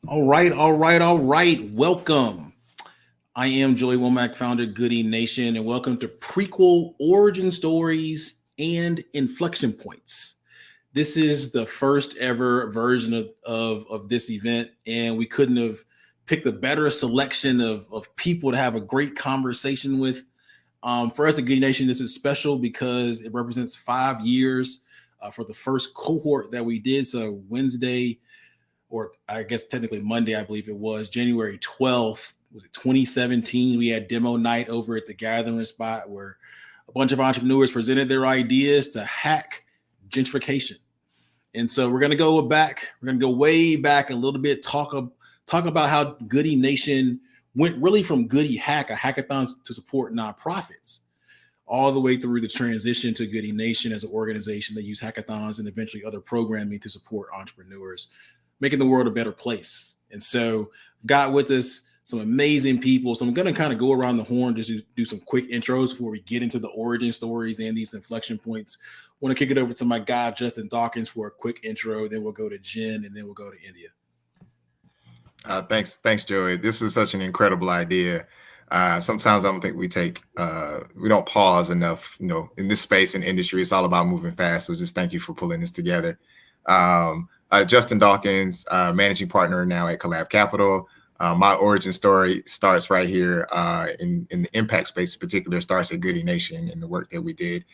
All right. Welcome. I am Joey Womack, founder of Goodie Nation, and welcome to Prequel Origin Stories and Inflection Points. This is the first ever version of this event, and we couldn't have picked a better selection of people to have a great conversation with. For us at Goodie Nation, this is special because it represents 5 years for the first cohort that we did. So Wednesday, or I guess technically Monday, I believe it was January 12th, was it 2017? We had demo night over at the gathering spot where a bunch of entrepreneurs presented their ideas to hack gentrification. And so we're going to go back. We're going to go way back a little bit, talk about how Goodie Nation went really from Goodie Hack, a hackathon to support nonprofits, all the way through the transition to Goodie Nation as an organization that use hackathons and eventually other programming to support entrepreneurs, making the world a better place. And so got with us some amazing people. So I'm going to kind of go around the horn, just to do some quick intros before we get into the origin stories and these inflection points. I want to kick it over to my guy, Justin Dawkins, for a quick intro. Then we'll go to Jenn, and then we'll go to India. Thanks, Joey. This is such an incredible idea. Sometimes I don't think we don't pause enough. In this space and industry, it's all about moving fast. So just thank you for pulling this together. Justin Dawkins, managing partner now at Collab Capital. My origin story starts right here in the impact space in particular, starts at Goodie Nation and the work that we did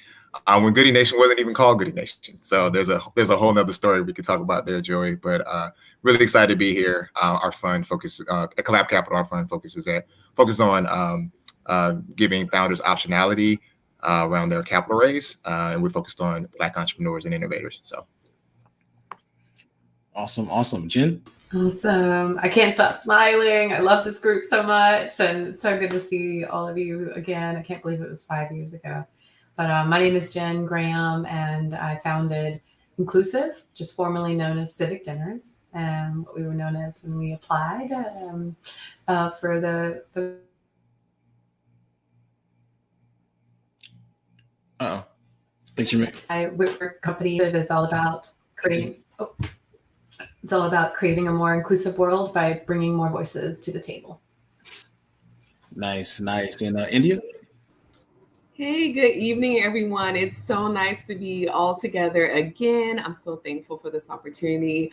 when Goodie Nation wasn't even called Goodie Nation. So there's a whole nother story we could talk about there, Joey. But really excited to be here. Our fund focus at Collab Capital, our fund focuses on giving founders optionality around their capital raise, and we're focused on Black entrepreneurs and innovators. So. Awesome. Jenn? Awesome. I can't stop smiling. I love this group so much, and it's so good to see all of you again. I can't believe it was 5 years ago. But my name is Jenn Graham, and I founded Inclusivv, just formerly known as Civic Dinners, and what we were known as when we applied for the. Thanks, you We're company is all about creating. It's all about creating a more inclusive world by bringing more voices to the table. Nice. And India? Hey, good evening, everyone. It's so nice to be all together again. I'm so thankful for this opportunity.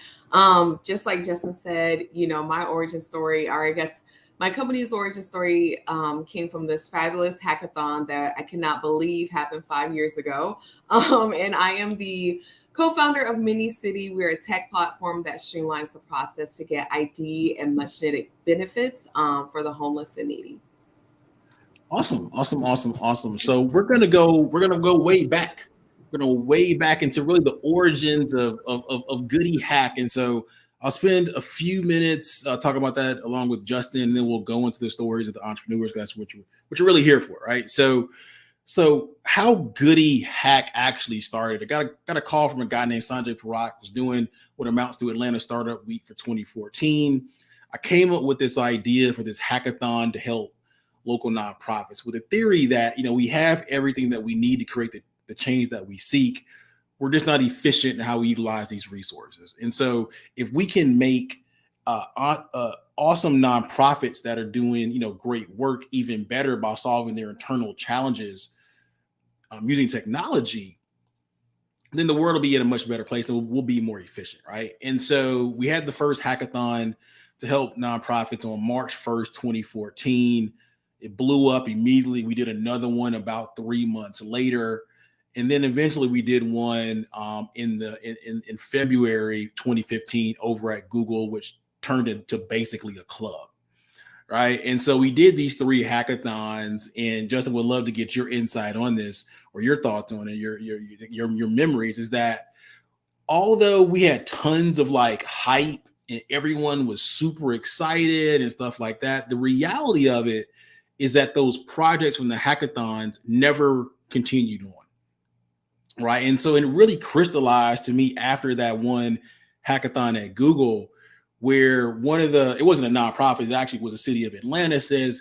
Just like Justin said, my origin story, or I guess my company's origin story came from this fabulous hackathon that I cannot believe happened 5 years ago. And I am the co-founder of Mini City. We're a tech platform that streamlines the process to get ID and much needed benefits for the homeless and needy. Awesome. So we're gonna go way back. We're gonna way back into really the origins of Goodie Hack. And so I'll spend a few minutes talking about that along with Justin, and then we'll go into the stories of the entrepreneurs. That's what you're really here for, right? So how Goodie Hack actually started. I got a call from a guy named Sanjay Parak, was doing what amounts to Atlanta Startup Week for 2014. I came up with this idea for this hackathon to help local nonprofits with a theory that, we have everything that we need to create the change that we seek. We're just not efficient in how we utilize these resources. And so if we can make awesome nonprofits that are doing, great work even better by solving their internal challenges using technology, then the world will be in a much better place and we'll be more efficient, right? And so we had the first hackathon to help nonprofits on March 1st, 2014. It blew up immediately. We did another one about 3 months later. And then eventually we did one in February 2015 over at Google, which turned into basically a club, right? And so we did these 3 hackathons, and Justin would love to get your insight on this or your thoughts on it, your memories, is that although we had tons of hype and everyone was super excited and stuff like that, the reality of it is that those projects from the hackathons never continued on, right? And so it really crystallized to me after that one hackathon at Google, where it wasn't a nonprofit, it actually was a city of Atlanta, says,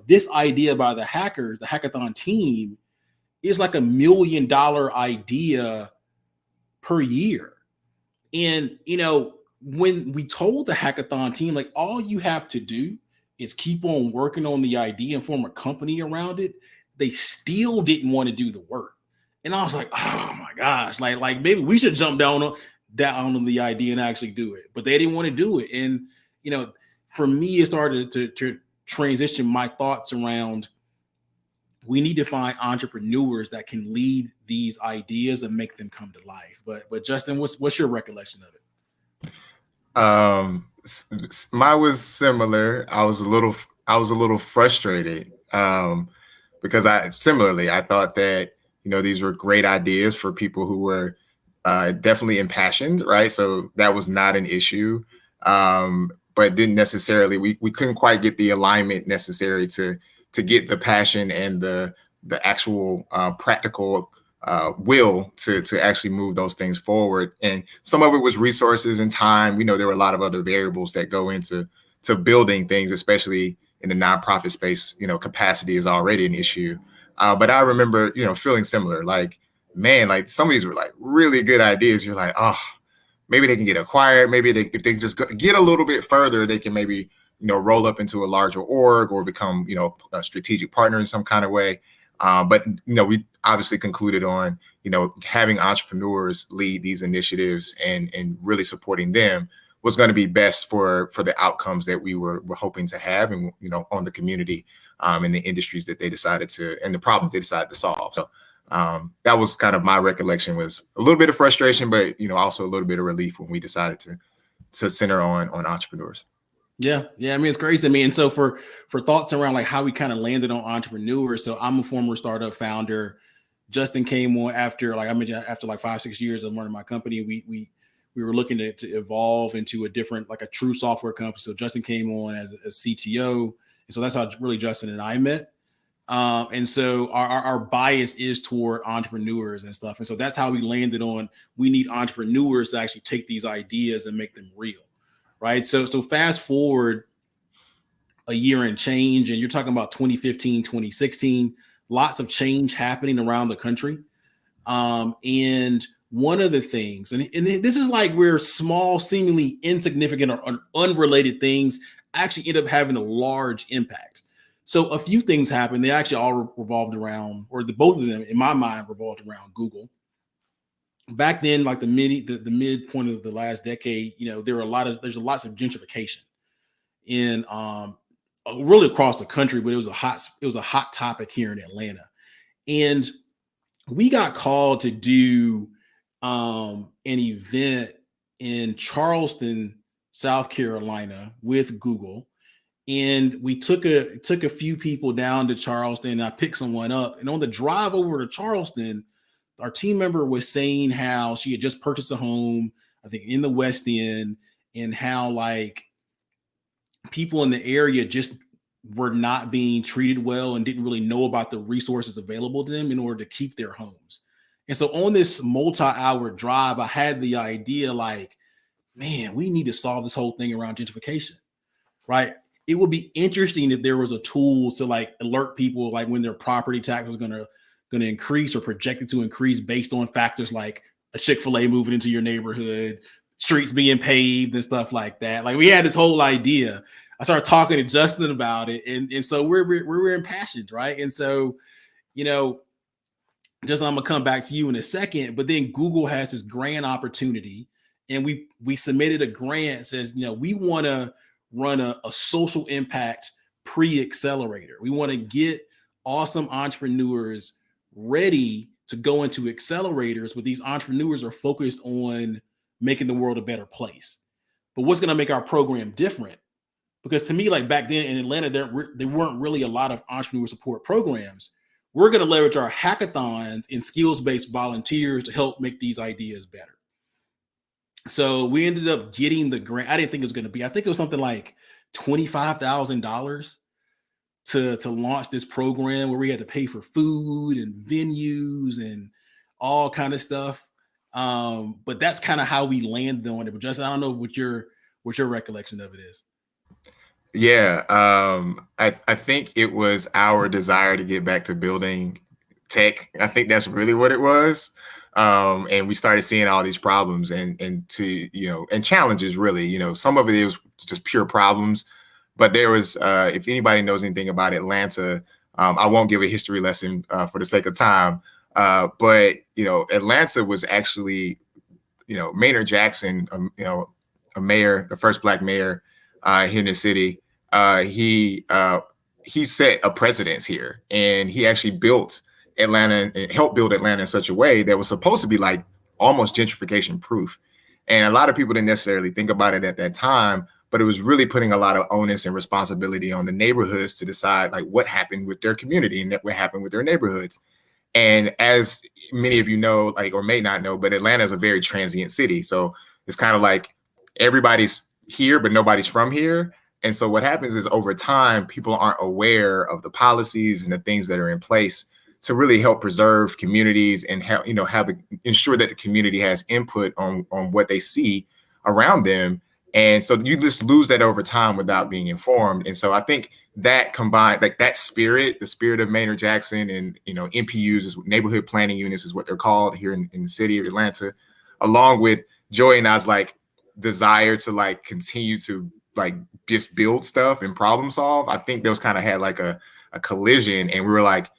this idea by the hackers, the hackathon team, is like $1 million idea per year. And, when we told the hackathon team, like, all you have to do is keep on working on the idea and form a company around it, they still didn't want to do the work. And I was like, oh my gosh, like maybe we should jump down on the idea and actually do it. But they didn't want to do it. And, you know, for me, it started to transition my thoughts around, we need to find entrepreneurs that can lead these ideas and make them come to life. But Justin, what's your recollection of it? Mine was similar. I was a little frustrated because I thought that, you know, these were great ideas for people who were definitely impassioned, right? So that was not an issue, but didn't necessarily, we couldn't quite get the alignment necessary to get the passion and the actual practical will to actually move those things forward. And some of it was resources and time. We know there were a lot of other variables that go into building things, especially in the nonprofit space. You know, capacity is already an issue. But I remember, you know, feeling similar, like, man, like some of these were like really good ideas. You're like, oh, maybe they can get acquired. Maybe if they just get a little bit further, they can maybe, you know, roll up into a larger org or become, you know, a strategic partner in some kind of way. But, you know, we obviously concluded on, you know, having entrepreneurs lead these initiatives and really supporting them was going to be best for the outcomes that we were hoping to have, and, you know, on the community and the industries that they decided to, and the problems they decided to solve. So that was kind of my recollection, was a little bit of frustration, but, you know, also a little bit of relief when we decided to center on entrepreneurs. Yeah. I mean, it's crazy to me. And so for thoughts around like how we kind of landed on entrepreneurs. So I'm a former startup founder. Justin came on after, like I mentioned, after like 5-6 years of running my company. We were looking to evolve into a different, like a true software company. So Justin came on as CTO. And so that's how really Justin and I met. And so our bias is toward entrepreneurs and stuff. And so that's how we landed on, we need entrepreneurs to actually take these ideas and make them real. Right. So fast forward a year and change, and you're talking about 2015, 2016, lots of change happening around the country. And one of the things, and this is like where small, seemingly insignificant or unrelated things actually end up having a large impact. So a few things happened. They actually all revolved around, or both of them in my mind revolved around Google. Back then, like the midpoint of the last decade, you know, there's lots of gentrification in really across the country, but it was a hot topic here in Atlanta. And we got called to do an event in Charleston, South Carolina with Google. And we took a few people down to Charleston, and I picked someone up. And on the drive over to Charleston, our team member was saying how she had just purchased a home, I think in the West End, and how like people in the area just were not being treated well and didn't really know about the resources available to them in order to keep their homes. And so on this multi-hour drive, I had the idea like, man, we need to solve this whole thing around gentrification, right? It would be interesting if there was a tool to like alert people like when their property tax was going to increase or projected to increase based on factors like a Chick-fil-A moving into your neighborhood, streets being paved and stuff like that. Like we had this whole idea. I started talking to Justin about it. And so we're impassioned, right? And so, you know, Justin, I'm gonna come back to you in a second, but then Google has this grant opportunity, and we submitted a grant, says, you know, we want to run a social impact pre-accelerator. We want to get awesome entrepreneurs ready to go into accelerators, but these entrepreneurs are focused on making the world a better place. But what's going to make our program different? Because to me, like back then in Atlanta, there weren't really a lot of entrepreneur support programs. We're going to leverage our hackathons and skills-based volunteers to help make these ideas better. So we ended up getting the grant. I didn't think it was going to be, I think it was something like $25,000 to launch this program where we had to pay for food and venues and all kind of stuff. But that's kind of how we landed on it. But Justin, I don't know what your recollection of it is. Yeah, I think it was our desire to get back to building tech. I think that's really what it was. And we started seeing all these problems and challenges, really. Some of it was just pure problems, but there was, if anybody knows anything about Atlanta, I won't give a history lesson for the sake of time, but Atlanta was actually, Maynard Jackson, a mayor, the first Black mayor here in the city. He set a precedence here, and he actually built Atlanta and helped build Atlanta in such a way that was supposed to be like almost gentrification proof. And a lot of people didn't necessarily think about it at that time, but it was really putting a lot of onus and responsibility on the neighborhoods to decide like what happened with their community and what happened with their neighborhoods. And as many of you know, like, or may not know, but Atlanta is a very transient city. So it's kind of like everybody's here, but nobody's from here. And so what happens is over time, people aren't aware of the policies and the things that are in place to really help preserve communities and ensure that the community has input on what they see around them. And so you just lose that over time without being informed. And so I think that combined, like that spirit, the spirit of Maynard Jackson and, NPUs, is neighborhood planning units is what they're called here in the city of Atlanta, along with Joy and I's like desire to like continue to like just build stuff and problem solve. I think those kind of had like a collision, and we were like,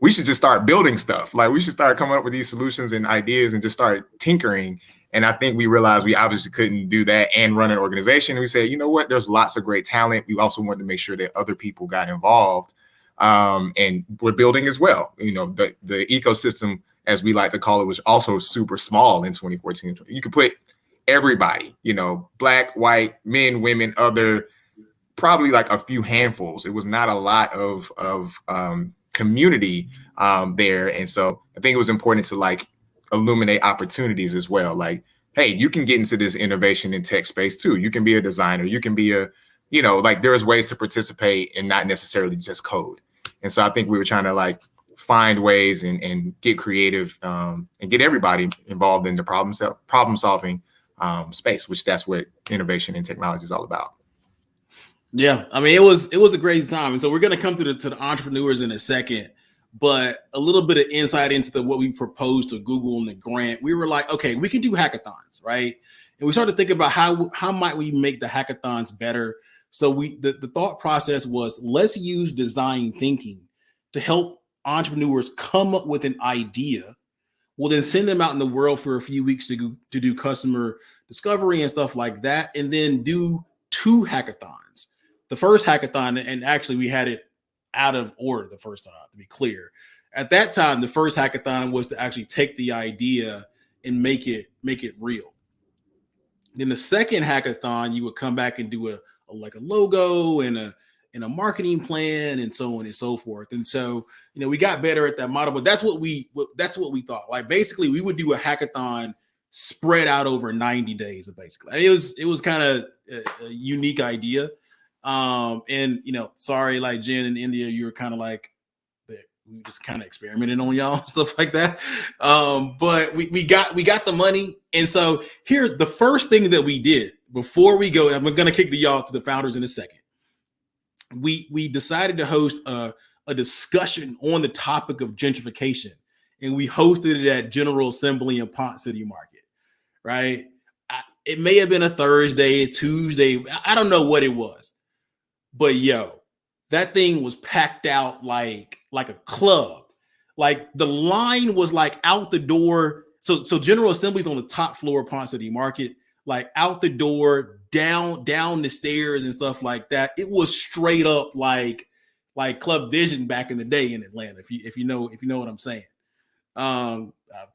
we should just start building stuff. Like we should start coming up with these solutions and ideas and just start tinkering. And I think we realized we obviously couldn't do that and run an organization. We said, you know what, there's lots of great talent. We also wanted to make sure that other people got involved. And we're building as well. The ecosystem, as we like to call it, was also super small in 2014. You could put everybody, Black, white, men, women, other, probably like a few handfuls. It was not a lot of community there. And so I think it was important to like illuminate opportunities as well. Like, hey, you can get into this innovation in tech space too. You can be a designer. You can be like there's ways to participate and not necessarily just code. And so I think we were trying to like find ways and get creative and get everybody involved in the problem solving space, which that's what innovation and technology is all about. Yeah, I mean, it was a great time. And so we're going to come to the entrepreneurs in a second, but a little bit of insight into what we proposed to Google and the grant. We were like, okay, we can do hackathons, right? And we started to think about how might we make the hackathons better. So the thought process was, let's use design thinking to help entrepreneurs come up with an idea. We'll then send them out in the world for a few weeks to do customer discovery and stuff like that, and then do 2 hackathons. The first hackathon, and actually we had it out of order the first time, to be clear. At that time, the first hackathon was to actually take the idea and make it real. Then the second hackathon, you would come back and do a logo and a marketing plan and so on and so forth. And so, we got better at that model, but that's what we thought. Like basically we would do a hackathon spread out over 90 days, basically. It was kind of a unique idea. And sorry, like Jen and India, you were kind of like, we just kind of experimented on y'all, stuff like that. But we got the money. And so here's the first thing that we did before we go. I'm going to kick y'all to the founders in a second. We decided to host a discussion on the topic of gentrification, and we hosted it at General Assembly in Ponce City Market, right? It may have been a Thursday, a Tuesday. I don't know what it was. But that thing was packed out like a club. Like the line was like out the door. So General Assembly's on the top floor of Ponce City Market, like out the door, down the stairs and stuff like that. It was straight up like Club Vision back in the day in Atlanta. If you know what I'm saying.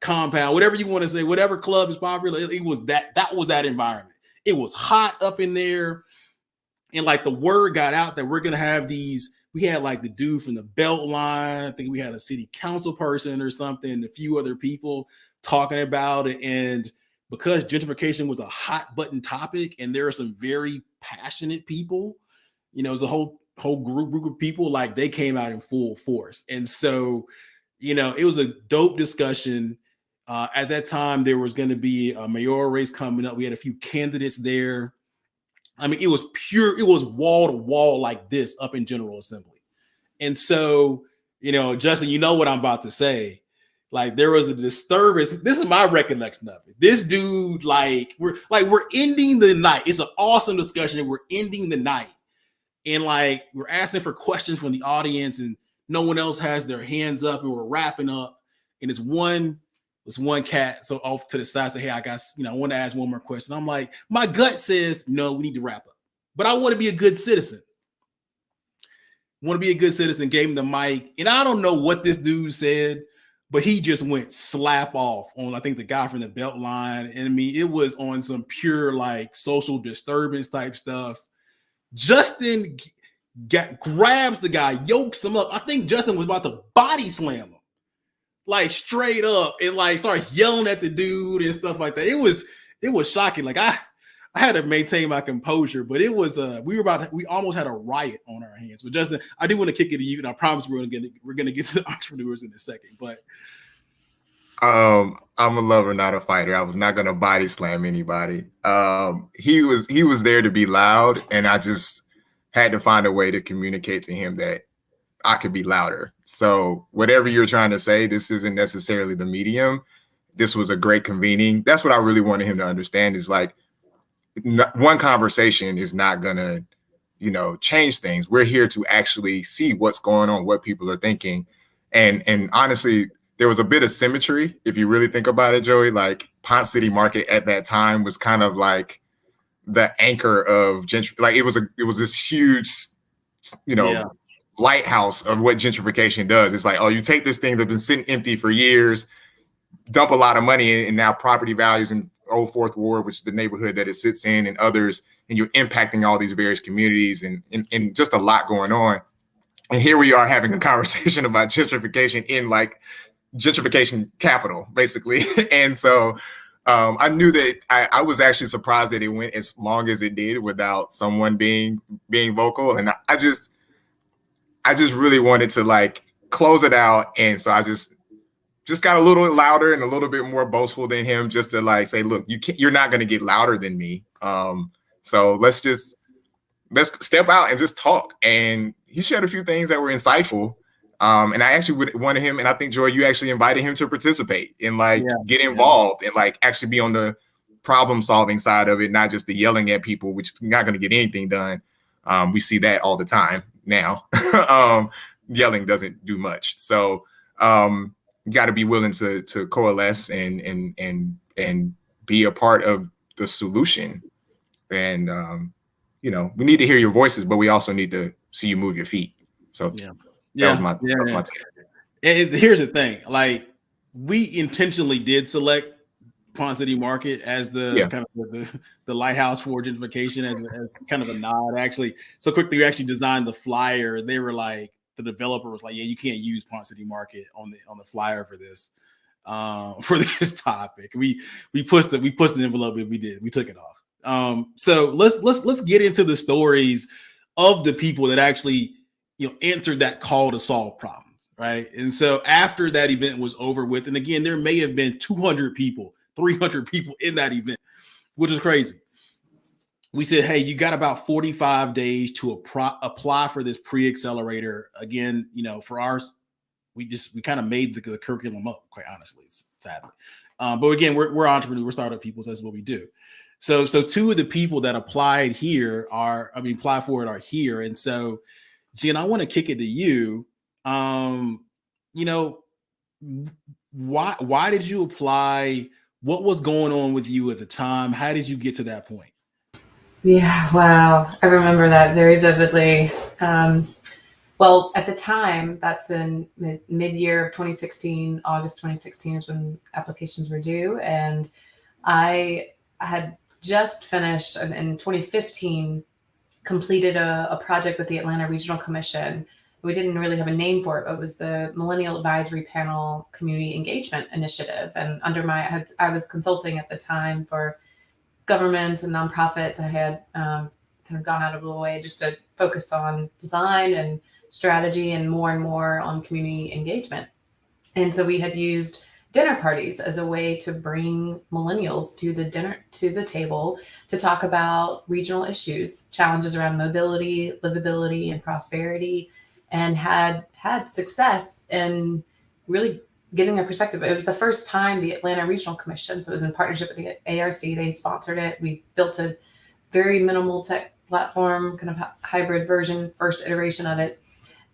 Compound, whatever you want to say, whatever club is popular, it was that was that environment. It was hot up in there. And like the word got out that we're going to have these, we had like the dude from the Beltline. I think we had a city council person or something, and a few other people talking about it. And because gentrification was a hot button topic and there are some very passionate people, it was a whole group of people, like they came out in full force. And so, it was a dope discussion. At that time, there was going to be a mayoral race coming up. We had a few candidates there. I mean, it was wall to wall like this up in General Assembly. And so, Justin, you know what I'm about to say. Like there was a disturbance. This is my recollection of it. This dude, we're ending the night. It's an awesome discussion. We're ending the night. And like we're asking for questions from the audience, and no one else has their hands up, and we're wrapping up. And it's one cat so off to the side, say, hey, I got, I want to ask one more question. I'm like, my gut says, no, we need to wrap up. But I want to be a good citizen. Gave him the mic. And I don't know what this dude said, but he just went slap off on, I think, the guy from the Beltline. And I mean, it was on some pure like social disturbance type stuff. Justin grabs the guy, yokes him up. I think Justin was about to body slam him, like straight up, and like started yelling at the dude and stuff like that. It was shocking. Like I had to maintain my composure, but it was we almost had a riot on our hands. But Justin, I do want to kick it to you, and I promise we're gonna get to the entrepreneurs in a second. But I'm a lover, not a fighter. I was not gonna body slam anybody. He was there to be loud, and I just had to find a way to communicate to him that I could be louder. So whatever you're trying to say, this isn't necessarily the medium. This was a great convening. That's what I really wanted him to understand, is like one conversation is not gonna, change things. We're here to actually see what's going on, what people are thinking. And honestly, there was a bit of symmetry. If you really think about it, Joey, like Ponce City Market at that time was kind of like the anchor of like it was this huge, lighthouse of what gentrification does. It's like, oh, you take this thing that's been sitting empty for years, dump a lot of money in, and now property values in Old Fourth Ward, which is the neighborhood that it sits in, and others, and you're impacting all these various communities and just a lot going on. And here we are having a conversation about gentrification in like gentrification capital, basically. And so I knew that I was actually surprised that it went as long as it did without someone being vocal. And I just really wanted to like close it out. And so I just got a little louder and a little bit more boastful than him, just to like say, look, you're not going to get louder than me. So let's step out and just talk. And he shared a few things that were insightful. And I actually wanted him, and I think, Joy, you actually invited him to participate and like get involved and like actually be on the problem solving side of it, not just the yelling at people, which is not going to get anything done. We see that all the time now. Yelling doesn't do much. So you got to be willing to coalesce and be a part of the solution. And we need to hear your voices, but we also need to see you move your feet. So that was my take. And here's the thing: like we intentionally did select Ponce City Market as the kind of the lighthouse for gentrification, as kind of a nod. Actually, so quickly we actually designed the flyer. They were like, the developer was like, "Yeah, you can't use Ponce City Market on the flyer for this topic." We pushed the envelope, and we took it off. So let's get into the stories of the people that actually answered that call to solve problems, right? And so after that event was over with, and again, there may have been 200 people, 300 people in that event, which is crazy. We said, hey, you got about 45 days to apply for this pre-accelerator. Again, for ours, we kind of made the curriculum up, quite honestly, sadly. But again, we're entrepreneurs, we're startup people, so that's what we do. So two of the people that applied here apply for it are here. And so, Jen, I want to kick it to you. Why did you apply? What was going on with you at the time? How did you get to that point? Yeah, wow. I remember that very vividly. Well, at the time, that's in mid-year of 2016, August 2016 is when applications were due. And I had just finished in 2015, completed a project with the Atlanta Regional Commission. We didn't really have a name for it, but it was the Millennial Advisory Panel Community Engagement Initiative. And I was consulting at the time for governments and nonprofits. I had kind of gone out of the way just to focus on design and strategy and more on community engagement. And so we had used dinner parties as a way to bring millennials to the table to talk about regional issues, challenges around mobility, livability, and prosperity, and had success in really getting a perspective. It was the first time the Atlanta Regional Commission, so it was in partnership with the ARC, they sponsored it. We built a very minimal tech platform, kind of hybrid version, first iteration of it.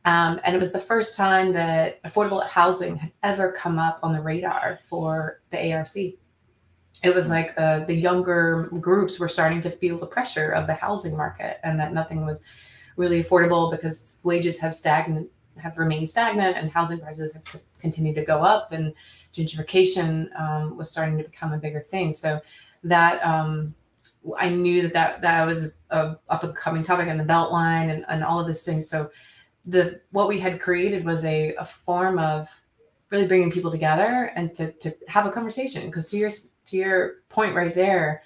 And it was the first time that affordable housing had ever come up on the radar for the ARC. It was like the younger groups were starting to feel the pressure of the housing market, and that nothing was really affordable because wages have remained stagnant, and housing prices have continued to go up, and gentrification was starting to become a bigger thing. So that I knew that was a up and coming topic, and the Beltline and all of these things. So what we had created was a form of really bringing people together and to have a conversation. Because to your point right there,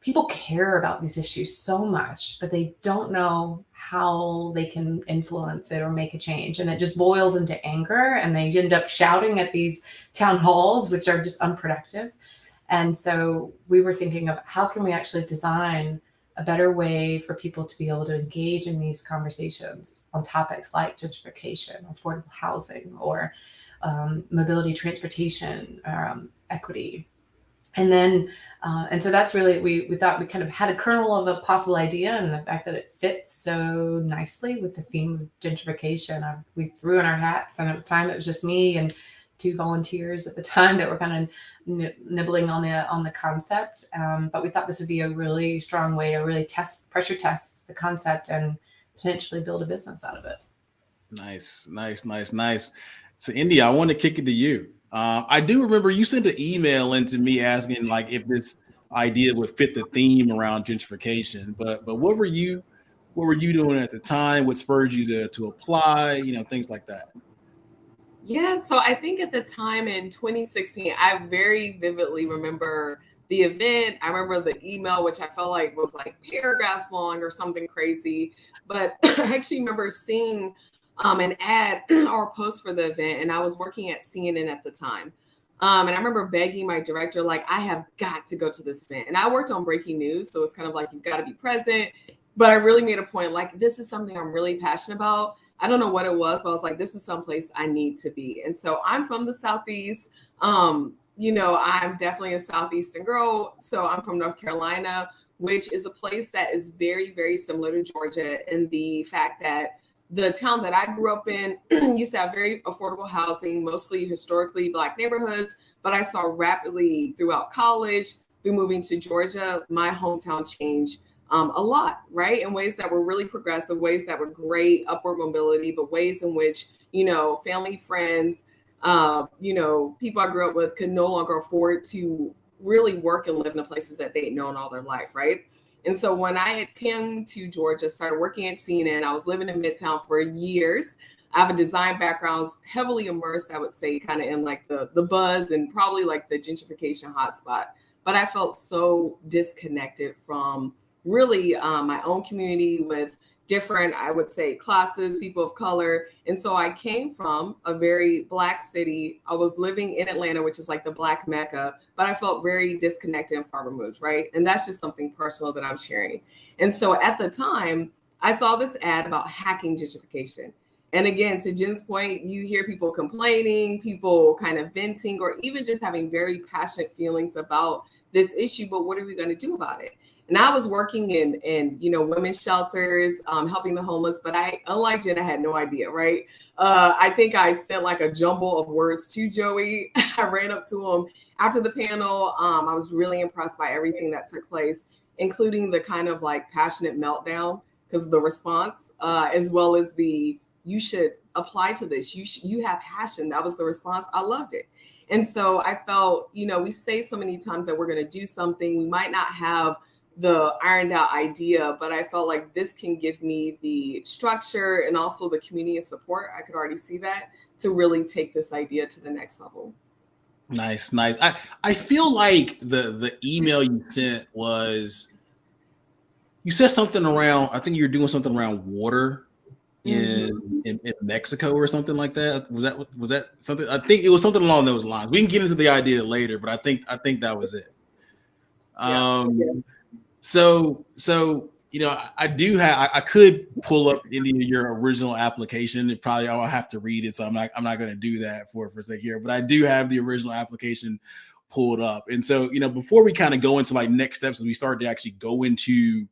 people care about these issues so much, but they don't know how they can influence it or make a change. And it just boils into anger, and they end up shouting at these town halls, which are just unproductive. And so we were thinking of how can we actually design a better way for people to be able to engage in these conversations on topics like gentrification, affordable housing, or mobility, transportation, equity. And then, and so that's really, we thought we kind of had a kernel of a possible idea, and the fact that it fits so nicely with the theme of gentrification. We threw in our hats, and at the time it was just me and 2 volunteers at the time that were kind of nibbling on the concept. But we thought this would be a really strong way to really pressure test the concept and potentially build a business out of it. Nice. So India, I want to kick it to you. I do remember you sent an email into me asking like if this idea would fit the theme around gentrification, but what were you doing at the time? What spurred you to apply? Things like that. Yeah, so I think at the time in 2016, I very vividly remember the event. I remember the email, which I felt like was like paragraphs long or something crazy. But I actually remember seeing an ad or a post for the event, and I was working at CNN at the time. And I remember begging my director, like, I have got to go to this event. And I worked on breaking news, so it's kind of like you've got to be present. But I really made a point, like, this is something I'm really passionate about. I don't know what it was, but I was like, this is someplace I need to be. And so I'm from the Southeast. I'm definitely a Southeastern girl. So I'm from North Carolina, which is a place that is very, very similar to Georgia in the fact that the town that I grew up in used to have very affordable housing, mostly historically Black neighborhoods. But I saw rapidly throughout college, through moving to Georgia, my hometown changed a lot, right? In ways that were really progressive, ways that were great, upward mobility, but ways in which, family, friends, people I grew up with could no longer afford to really work and live in the places that they'd known all their life, right? And so when I came to Georgia, started working at CNN, I was living in Midtown for years. I have a design background. I was heavily immersed, I would say, kind of in like the buzz and probably like the gentrification hotspot. But I felt so disconnected from really my own community with different, I would say, classes, people of color. And so I came from a very Black city. I was living in Atlanta, which is like the Black Mecca, but I felt very disconnected and far removed, right? And that's just something personal that I'm sharing. And so at the time, I saw this ad about hacking gentrification. And again, to Jen's point, you hear people complaining, people kind of venting, or even just having very passionate feelings about this issue, but what are we going to do about it? And I was working in women's shelters, helping the homeless, but unlike Jen, I had no idea, right? I think I sent like a jumble of words to Joey. I ran up to him after the panel. I was really impressed by everything that took place, including the kind of like passionate meltdown because of the response, as well as you should apply to this. You have passion. That was the response. I loved it. And so I felt, we say so many times that we're going to do something. We might not have the ironed out idea, but I felt like this can give me the structure and also the community and support. I could already see that to really take this idea to the next level. Nice. I feel like the email you sent was, you said something around, I think you're doing something around water in Mexico or something like that. Was that something? I think it was something along those lines. We can get into the idea later, but I think that was it. So I do have. I could pull up your original application. It probably I'll have to read it, so I'm not going to do that for a sec here. But I do have the original application pulled up, and so before we kind of go into like next steps, we start to actually go into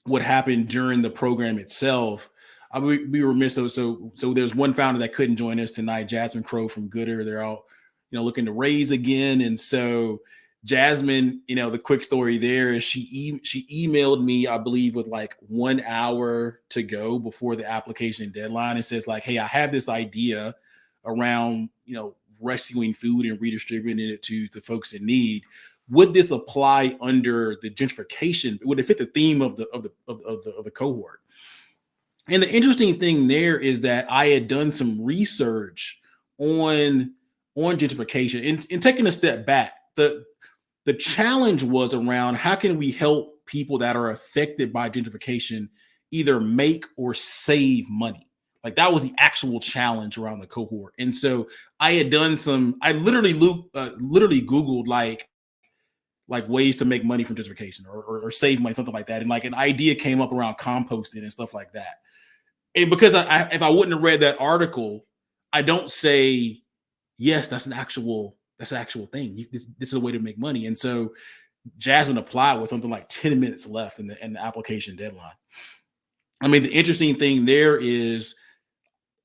what happened during the program itself. I would be remiss. So there's one founder that couldn't join us tonight, Jasmine Crowe from Goodie. They're out, looking to raise again. And so Jasmine, the quick story there is she emailed me, I believe, with like 1 hour to go before the application deadline. It says like, hey, I have this idea around, rescuing food and redistributing it to the folks in need. Would this apply under the gentrification? Would it fit the theme of the cohort? And the interesting thing there is that I had done some research on gentrification and taking a step back. The challenge was around how can we help people that are affected by gentrification either make or save money? Like that was the actual challenge around the cohort. And so I had done I literally Googled like ways to make money from gentrification or save money, something like that. And like an idea came up around composting and stuff like that. And because if I wouldn't have read that article, I don't say, yes, that's an actual thing. This is a way to make money. And so Jasmine applied with something like 10 minutes left in the application deadline. I mean, the interesting thing there is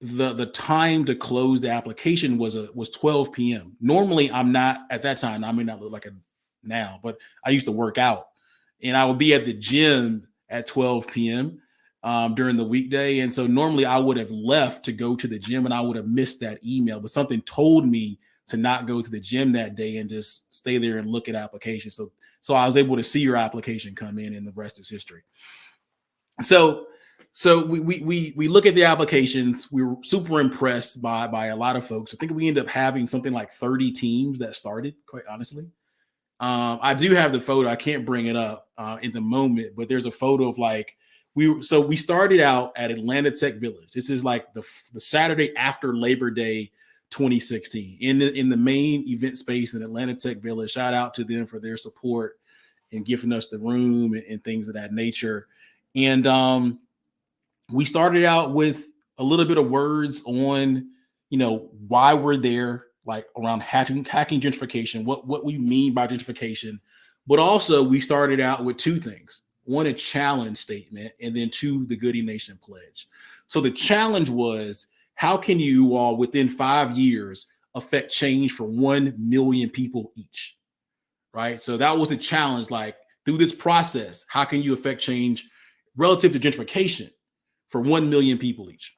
the time to close the application was 12 p.m. Normally, I'm not at that time. I may not look like it now, but I used to work out and I would be at the gym at 12 p.m. During the weekday. And so normally I would have left to go to the gym and I would have missed that email, but something told me to not go to the gym that day and just stay there and look at applications. So I was able to see your application come in and the rest is history. So we look at the applications. We were super impressed by a lot of folks. I think we ended up having something like 30 teams that started, quite honestly. I do have the photo. I can't bring it up in the moment, but there's a photo of like, we started out at Atlanta Tech Village. This is like the Saturday after Labor Day 2016 in the main event space in Atlanta Tech Village. Shout out to them for their support and giving us the room and things of that nature. And we started out with a little bit of words on, why we're there, like around hacking gentrification, what we mean by gentrification. But also we started out with two things. One, a challenge statement, and then two, the Goodie Nation pledge. So the challenge was, how can you all within 5 years affect change for 1 million people each, right? So that was a challenge, like through this process, how can you affect change relative to gentrification for 1 million people each,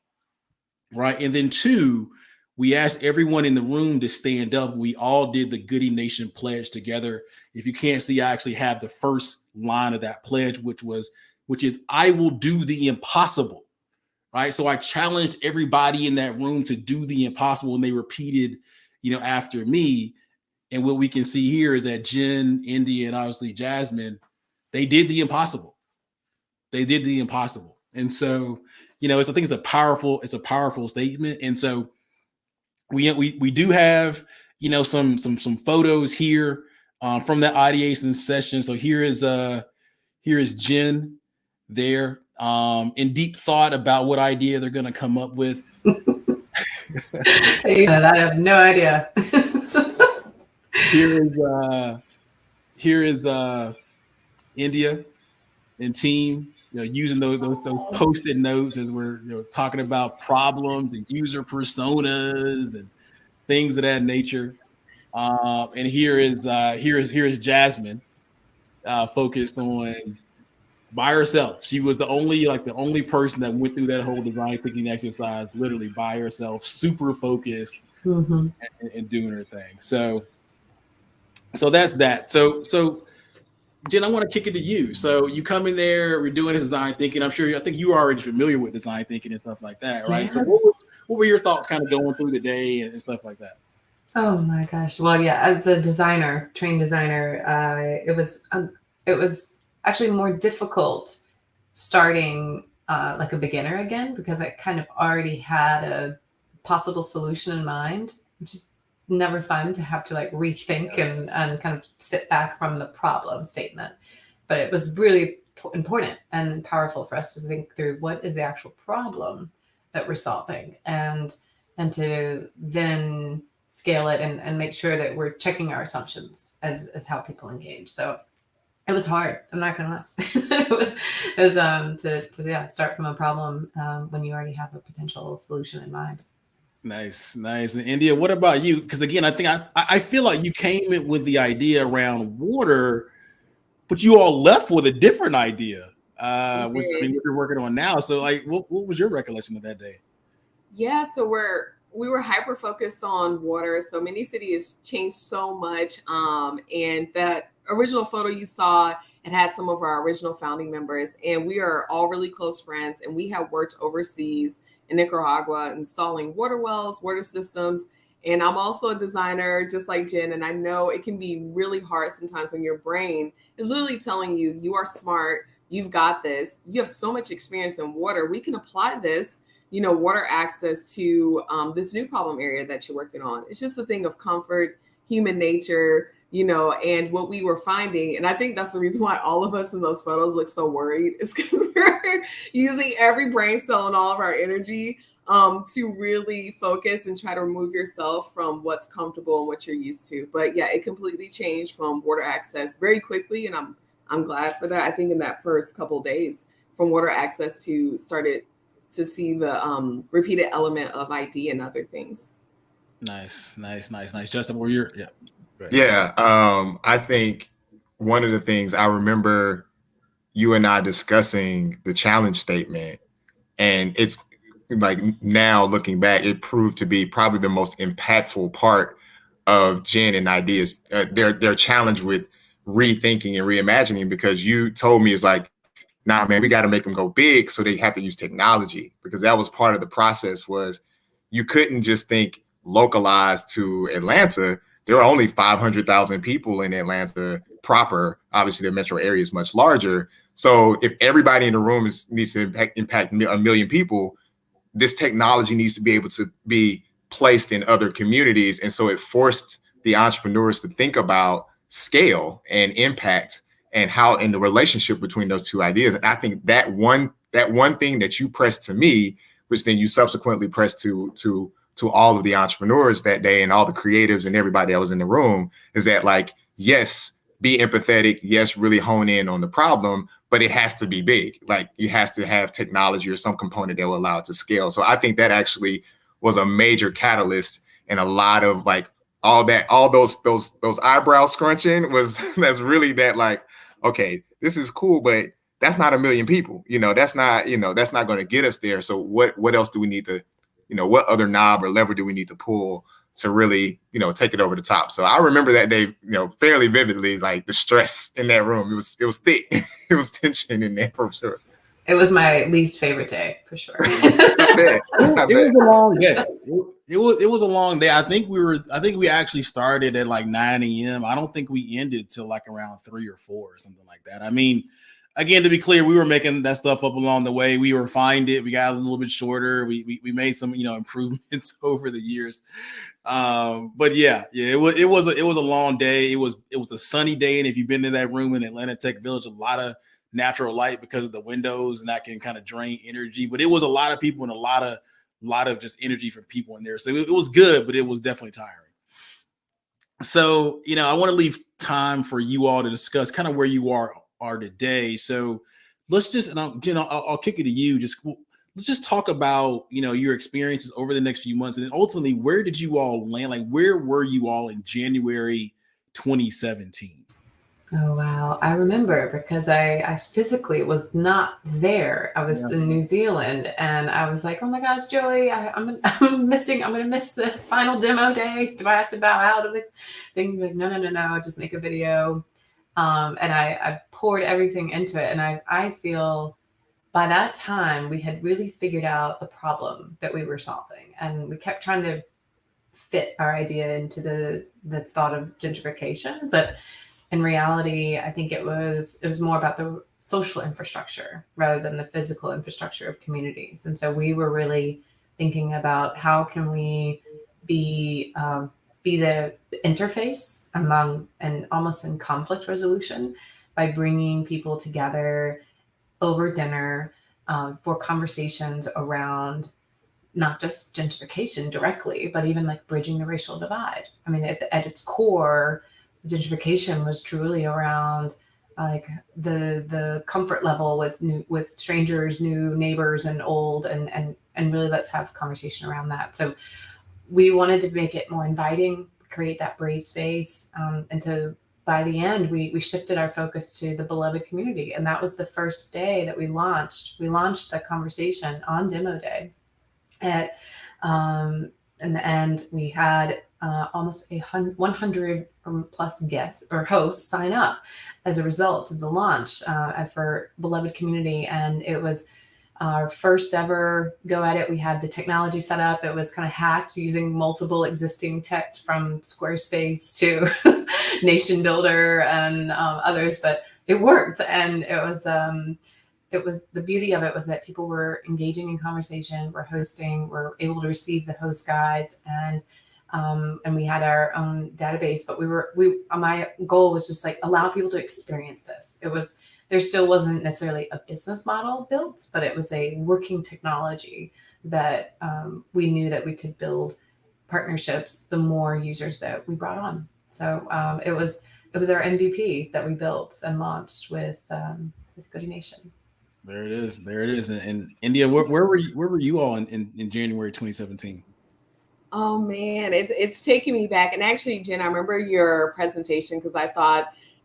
right? And then two, we asked everyone in the room to stand up. We all did the Goodie Nation pledge together. If you can't see, I actually have the first line of that pledge, which is, I will do the impossible, right? So I challenged everybody in that room to do the impossible, and they repeated, after me. And what we can see here is that Jenn, India, and obviously Jasmine, they did the impossible. They did the impossible. And so, I think it's a powerful statement. And so we do have, some photos here from that ideation session. So here is Jenn there in deep thought about what idea they're going to come up with. I have no idea. Here is India and team, using those Post-it notes as we're talking about problems and user personas and things of that nature. And here is Jasmine, focused on by herself. She was the only person that went through that whole design thinking exercise, literally by herself, super focused and doing her thing. So that's that. So Jenn, I want to kick it to you. So you come in there, we're doing design thinking. I think you are already familiar with design thinking and stuff like that, right? Yeah. So what were your thoughts kind of going through the day and stuff like that? Oh my gosh. Well, yeah, as a trained designer, it was actually more difficult starting like a beginner again, because I kind of already had a possible solution in mind, which is never fun to have to like rethink and kind of sit back from the problem statement. but it was really important and powerful for us to think through what is the actual problem that we're solving, and to then scale it and make sure that we're checking our assumptions as how people engage. So it was hard. I'm not gonna lie. it was to start from a problem when you already have a potential solution in mind. Nice. And India, what about you? Because again, I think I feel like you came in with the idea around water, but you all left with a different idea, which I mean, what you're working on now. So, like, what was your recollection of that day? Yeah, so we were hyper focused on water. So Mini City has changed so much. And that original photo you saw, it had some of our original founding members, and we are all really close friends. And we have worked overseas in Nicaragua installing water wells, water systems. And I'm also a designer, just like Jen. And I know it can be really hard sometimes when your brain is literally telling you, you are smart, you've got this, you have so much experience in water, we can apply this, water access to this new problem area that you're working on. It's just a thing of comfort, human nature, and what we were finding. And I think that's the reason why all of us in those photos look so worried, is because we're using every brain cell and all of our energy to really focus and try to remove yourself from what's comfortable and what you're used to. But yeah, it completely changed from water access very quickly. And I'm glad for that. I think in that first couple of days, from water access to started to see the repeated element of ID and other things. Nice. Justin, where you're, yeah. Yeah. I think one of the things I remember you and I discussing the challenge statement, and it's like now looking back, it proved to be probably the most impactful part of Jenn and Ideas, their challenge with rethinking and reimagining, because you told me it's like, nah, man, we got to make them go big, so they have to use technology, because that was part of the process. Was you couldn't just think localized to Atlanta. There are only 500,000 people in Atlanta proper. Obviously, the metro area is much larger. So if everybody in the room needs to impact a million people, this technology needs to be able to be placed in other communities. And so it forced the entrepreneurs to think about scale and impact and how in the relationship between those two ideas. And I think that one thing that you pressed to me, which then you subsequently pressed to all of the entrepreneurs that day and all the creatives and everybody that was in the room, is that, like, yes, be empathetic. Yes, really hone in on the problem, but it has to be big. Like, you has to have technology or some component that will allow it to scale. So I think that actually was a major catalyst, and a lot of like all those eyebrow scrunching that's really that, like, okay, this is cool, but that's not a million people. That's not going to get us there. So what else do we need to, what other knob or lever do we need to pull to really, take it over the top? So I remember that day, fairly vividly, like the stress in that room. It was thick. It was tension in there for sure. It was my least favorite day, for sure. It was a long day. It was a long day. I think we actually started at like 9 a.m. I don't think we ended till like around 3 or 4 or something like that. I mean, again, to be clear, we were making that stuff up along the way. We refined it. We got a little bit shorter. We made some, improvements over the years. But yeah, it was a long day. It was a sunny day. And if you've been in that room in Atlanta Tech Village, a lot of natural light because of the windows, and that can kind of drain energy. But it was a lot of people and a lot of just energy from people in there. So it was good, but it was definitely tiring. So, I want to leave time for you all to discuss kind of where you are today. So let's just, and I'll kick it to you. Let's just talk about, your experiences over the next few months. And then ultimately, where did you all land? Like, where were you all in January 2017? Oh, wow. I remember, because I physically was not there. I was in New Zealand, and I was like, oh my gosh, Joey, I'm going to miss the final demo day. Do I have to bow out of the thing? Like, no, just make a video. And I poured everything into it. And I feel by that time we had really figured out the problem that we were solving. And we kept trying to fit our idea into the thought of gentrification. But in reality, I think it was more about the social infrastructure rather than the physical infrastructure of communities. And so we were really thinking about how can we be the interface among, and almost in conflict resolution by bringing people together over dinner for conversations around not just gentrification directly, but even like bridging the racial divide. I mean, at its core, gentrification was truly around like the comfort level with strangers, new neighbors, and old, and really let's have a conversation around that. So we wanted to make it more inviting, create that brave space, and so by the end, we shifted our focus to the beloved community, and that was the first day that we launched. We launched the conversation on demo day. In the end, we had almost 100 plus guests or hosts sign up as a result of the launch for Beloved Community. And it was our first ever go at it. We had the technology set up. It was kind of hacked using multiple existing tech from Squarespace to Nation Builder and others, but it worked. And it was the beauty of it was that people were engaging in conversation, were hosting, were able to receive the host guides, and we had our own database. But my goal was just like allow people to experience this. There still wasn't necessarily a business model built, but it was a working technology that we knew that we could build partnerships the more users that we brought on. So it was our MVP that we built and launched with Goodie Nation. There it is. And India, where were you all in January 2017? Oh man, it's taking me back. And actually, Jen, I remember your presentation because I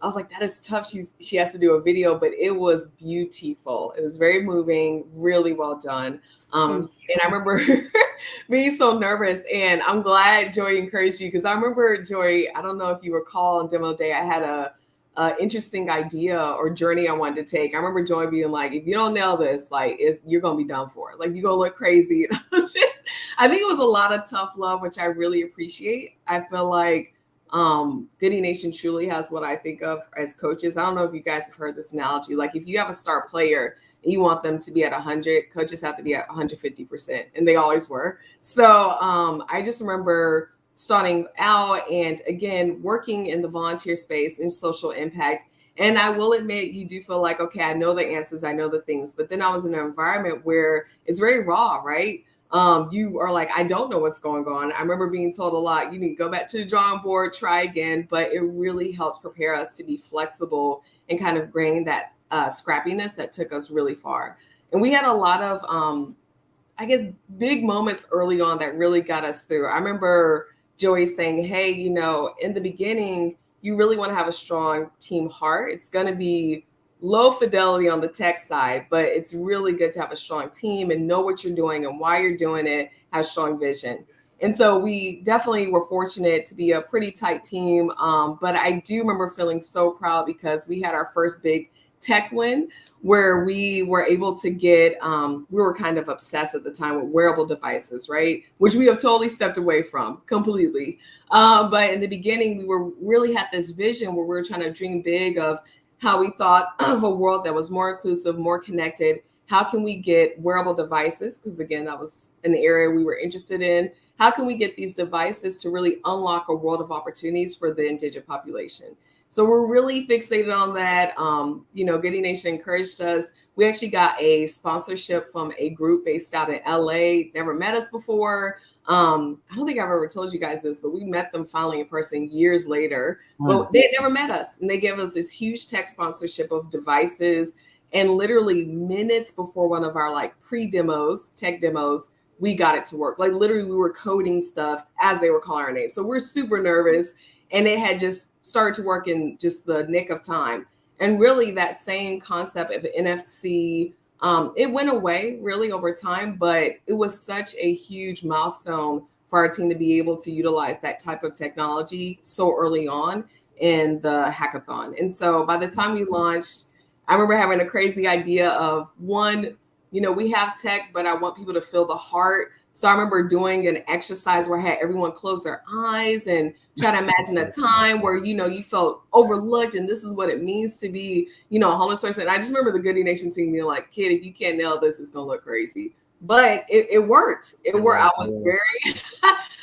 was like, that is tough. She has to do a video, but it was beautiful. It was very moving, really well done. And I remember being so nervous, and I'm glad Joy encouraged you because I remember, Joy, I don't know if you recall on demo day, I had a interesting idea or journey I wanted to take. I remember Joy being like, if you don't nail this, like you're going to be done for. Like you're going to look crazy. And I think it was a lot of tough love, which I really appreciate. I feel like Goodie Nation truly has what I think of as coaches. I don't know if you guys have heard this analogy. Like if you have a star player and you want them to be at 100, coaches have to be at 150%, and they always were. So I just remember starting out and again, working in the volunteer space in social impact. And I will admit, you do feel like, okay, I know the answers, I know the things, but then I was in an environment where it's very raw, right? You are like, I don't know what's going on. I remember being told a lot, you need to go back to the drawing board, try again, but it really helps prepare us to be flexible and kind of gain that scrappiness that took us really far. And we had a lot of, I guess, big moments early on that really got us through. I remember Joey saying, hey, in the beginning, you really want to have a strong team heart. It's going to be low fidelity on the tech side, but it's really good to have a strong team and know what you're doing and why you're doing it, have strong vision. And so we definitely were fortunate to be a pretty tight team. But I do remember feeling so proud because we had our first big tech win where we were able to get, we were kind of obsessed at the time with wearable devices, right? Which we have totally stepped away from completely. But in the beginning, we really had this vision where we were trying to dream big of how we thought of a world that was more inclusive, more connected. How can we get wearable devices? Because again, that was an area we were interested in. How can we get these devices to really unlock a world of opportunities for the indigenous population? So we're really fixated on that. Goodie Nation encouraged us. We actually got a sponsorship from a group based out in LA, never met us before. I don't think I've ever told you guys this, but we met them finally in person years later, but they had never met us. And they gave us this huge tech sponsorship of devices. And literally minutes before one of our pre-demos, tech demos, we got it to work. Like literally we were coding stuff as they were calling our name. So we're super nervous, and it had just started to work in just the nick of time. And really that same concept of NFC, it went away really over time, but it was such a huge milestone for our team to be able to utilize that type of technology so early on in the hackathon. And so by the time we launched, I remember having a crazy idea of one, we have tech, but I want people to feel the heart. So I remember doing an exercise where I had everyone close their eyes and try to imagine a time where, you felt overlooked, and this is what it means to be, a homeless person. And I just remember the Goodie Nation team being like, kid, if you can't nail this, it's going to look crazy. But it worked. It worked. I was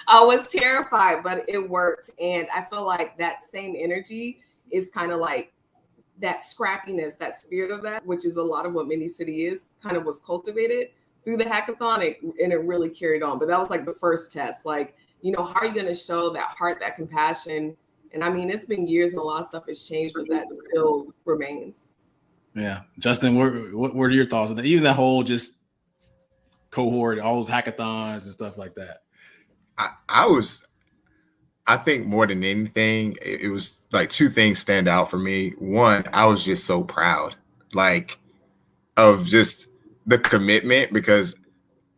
I was terrified, but it worked. And I feel like that same energy is kind of like that scrappiness, that spirit of that, which is a lot of what Mini City is, kind of was cultivated through the hackathon, and it really carried on. But that was like the first test. Like, you know, how are you going to show that heart, that compassion? And I mean, it's been years and a lot of stuff has changed, but that still remains. Yeah. Justin, what are your thoughts on that? Even that whole just cohort, all those hackathons and stuff like that. I think more than anything, it was like two things stand out for me. One, I was just so proud, like, of just the commitment, because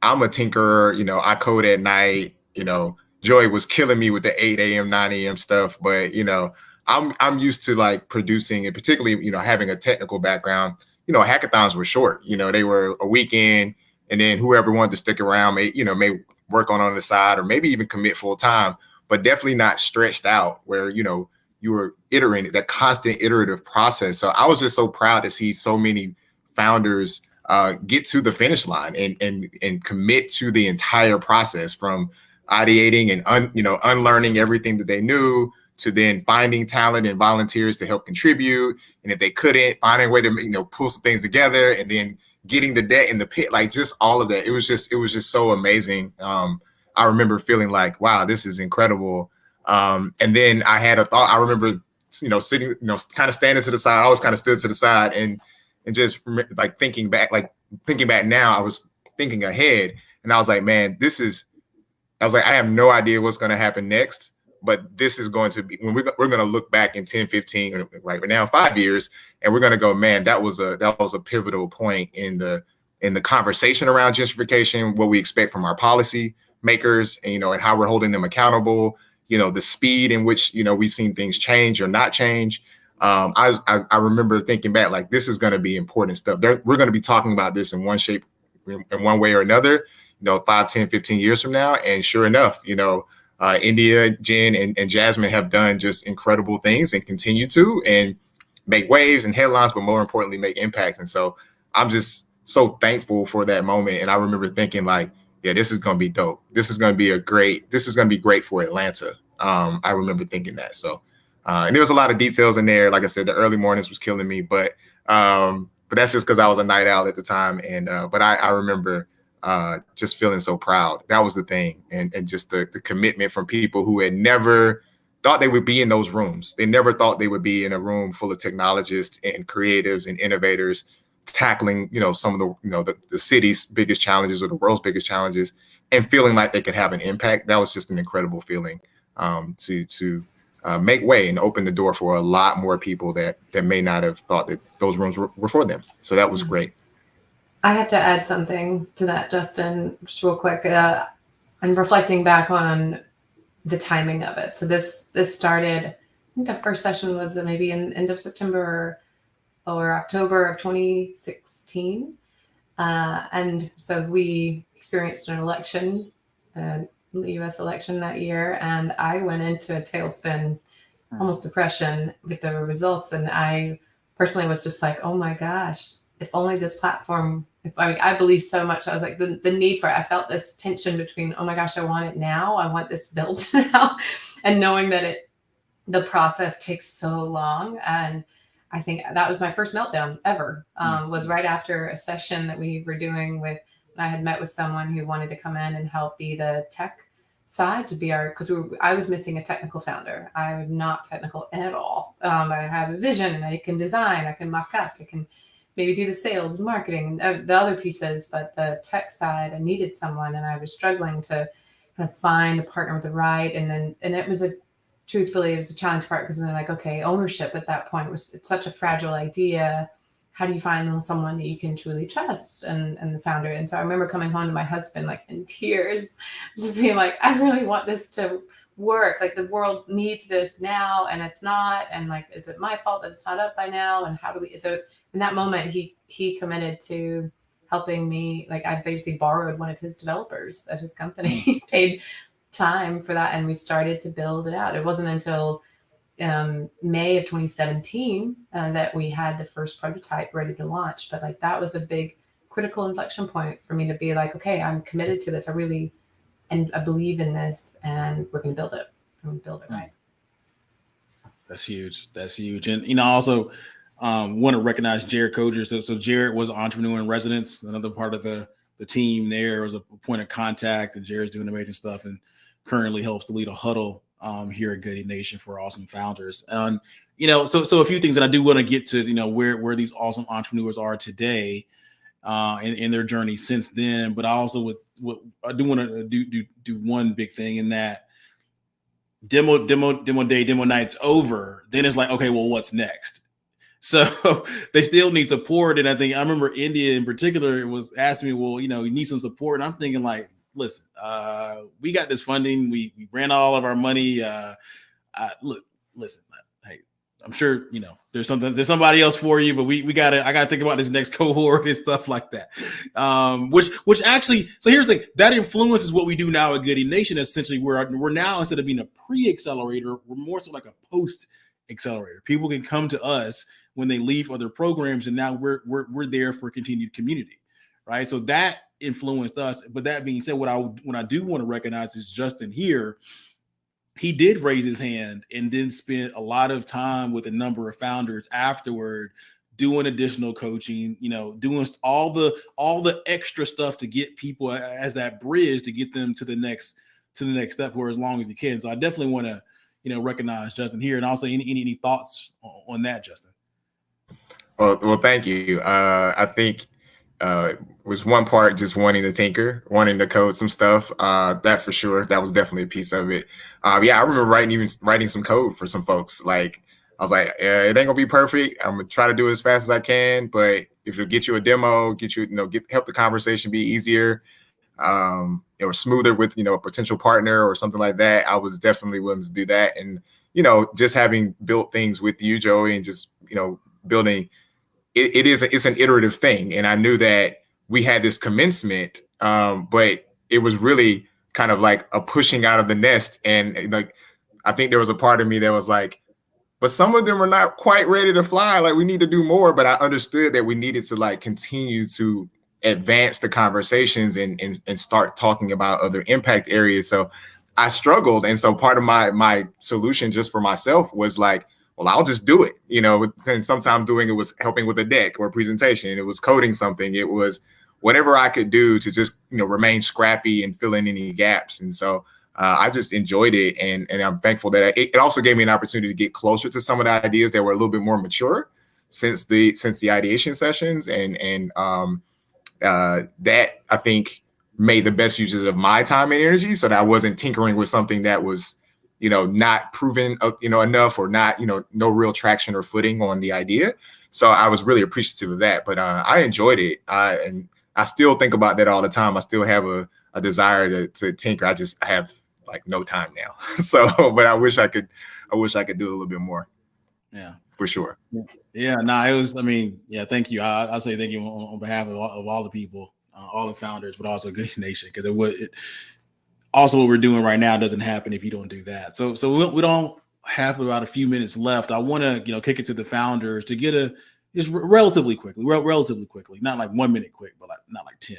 I'm a tinkerer, you know, I code at night, you know, Joy was killing me with the 8 a.m., 9 a.m. stuff, but, you know, I'm used to like producing, and particularly, you know, having a technical background. You know, hackathons were short, you know, they were a weekend, and then whoever wanted to stick around may work on the side, or maybe even commit full time, but definitely not stretched out where, you know, you were iterating, that constant iterative process. So I was just so proud to see so many founders get to the finish line and commit to the entire process, from ideating and unlearning everything that they knew, to then finding talent and volunteers to help contribute, and if they couldn't, finding a way to, you know, pull some things together, and then getting the debt in the pit, like just all of that. It was just so amazing. I remember feeling like, wow, this is incredible. And then I had a thought. I remember, you know, sitting, you know, kind of standing to the side. I always kind of stood to the side and just like thinking back now, I was thinking ahead, and I was like, man, I have no idea what's going to happen next, but this is going to be, when we're going to look back in 10, 15, right now, 5 years, and we're going to go, man, that was a pivotal point in the conversation around gentrification, what we expect from our policy makers, and, you know, and how we're holding them accountable, you know, the speed in which, you know, we've seen things change or not change. I remember thinking back, like, this is going to be important stuff. We're going to be talking about this in one shape, in one way or another, you know, 5, 10, 15 years from now. And sure enough, you know, India, Jenn, and Jasmine have done just incredible things and continue to, and make waves and headlines, but more importantly, make impacts. And so I'm just so thankful for that moment. And I remember thinking, like, yeah, this is going to be dope. This is going to be great for Atlanta. I remember thinking that. So, and there was a lot of details in there. Like I said, the early mornings was killing me, but that's just because I was a night owl at the time. And but I remember just feeling so proud. That was the thing, and just the commitment from people who had never thought they would be in those rooms. They never thought they would be in a room full of technologists and creatives and innovators tackling, you know, some of the, you know, the city's biggest challenges or the world's biggest challenges, and feeling like they could have an impact. That was just an incredible feeling, to make way and open the door for a lot more people that may not have thought that those rooms were for them. So that was great. I have to add something to that, Justin, just real quick. I'm reflecting back on the timing of it. So this started, I think the first session was maybe in end of September or October of 2016. And so we experienced an election, the US election that year, and I went into a tailspin, almost depression with the results. And I personally was just like, oh my gosh, if only this platform, I believe so much. I was like, the need for it. I felt this tension between, oh my gosh, I want it now. I want this built now. And knowing that the process takes so long. And I think that was my first meltdown ever, was right after a session that we were doing with, I had met with someone who wanted to come in and help be the tech side, to be because I was missing a technical founder. I'm not technical at all. I have a vision, I can design, I can mock up, I can maybe do the sales, marketing, the other pieces, but the tech side, I needed someone, and I was struggling to kind of find a partner with the right. And it was truthfully, it was a challenge part, because then like, okay, ownership at that point it's such a fragile idea. How do you find someone that you can truly trust and the founder? And so I remember coming home to my husband, like in tears, just being like, I really want this to work. Like, the world needs this now, and it's not. And like, is it my fault that it's not up by now? And how do we, so in that moment, he committed to helping me. Like, I basically borrowed one of his developers at his company, paid time for that, and we started to build it out. It wasn't until May of 2017 that we had the first prototype ready to launch. But like, that was a big critical inflection point for me to be like, okay, I'm committed to this. I believe in this, and we're going to build it. We're going to build it right. That's huge. And, you know, also, Want to recognize Jared Koger. So Jared was an entrepreneur in residence, another part of the team there, was a point of contact, and Jared's doing amazing stuff and currently helps to lead a huddle here at Goodie Nation for awesome founders. And so a few things that I do want to get to, where these awesome entrepreneurs are today in their journey since then. But I also I do want to do one big thing in that demo day, demo night's over. Then it's like, okay, well, what's next? So they still need support. And I remember India in particular was asking me, well, you need some support. And I'm thinking like, listen, we got this funding. We ran all of our money. Listen, hey, I'm sure, there's somebody else for you, but I gotta think about this next cohort and stuff like that. Which actually, so here's the thing, that influences what we do now at Goodie Nation. Essentially, we're now, instead of being a pre-accelerator, we're more so like a post-accelerator. People can come to us when they leave other programs, and now we're there for continued community, right? So that influenced us. But that being said, what I do want to recognize is Justin here. He did raise his hand and then spent a lot of time with a number of founders afterward, doing additional coaching, doing all the extra stuff to get people as that bridge to get them to the next step for as long as he can. So I definitely want to, recognize Justin here. And also any thoughts on that, Justin? Well, thank you. I think was one part just wanting to tinker, wanting to code some stuff. That for sure. That was definitely a piece of it. Yeah, I remember writing some code for some folks. Like, I was like, it ain't gonna be perfect. I'm gonna try to do it as fast as I can, but if it'll get you a demo, help the conversation be easier, or smoother with a potential partner or something like that, I was definitely willing to do that. And just having built things with you, Joey, and just building. It's an iterative thing. And I knew that we had this commencement, but it was really kind of like a pushing out of the nest. And like, I think there was a part of me that was like, but some of them are not quite ready to fly. Like, we need to do more. But I understood that we needed to like continue to advance the conversations and start talking about other impact areas. So I struggled. And so part of my solution just for myself was like, well, I'll just do it, and sometimes doing it was helping with a deck or a presentation. It was coding something. It was whatever I could do to just, remain scrappy and fill in any gaps. And so I just enjoyed it. And I'm thankful that it also gave me an opportunity to get closer to some of the ideas that were a little bit more mature since the ideation sessions. And that I think made the best uses of my time and energy, so that I wasn't tinkering with something that was not proven, enough, or not, no real traction or footing on the idea. So I was really appreciative of that. But I enjoyed it. And I still think about that all the time. I still have a desire to tinker. I just have like no time now. So, but I wish I could do a little bit more. Yeah, for sure. Yeah, no, it was, thank you. I'll say thank you on behalf of all the people, all the founders, but also Goodie Nation, because also what we're doing right now doesn't happen if you don't do that. So we don't have about a few minutes left. I want to kick it to the founders to get just relatively quickly, not like 1 minute quick, but not like 10.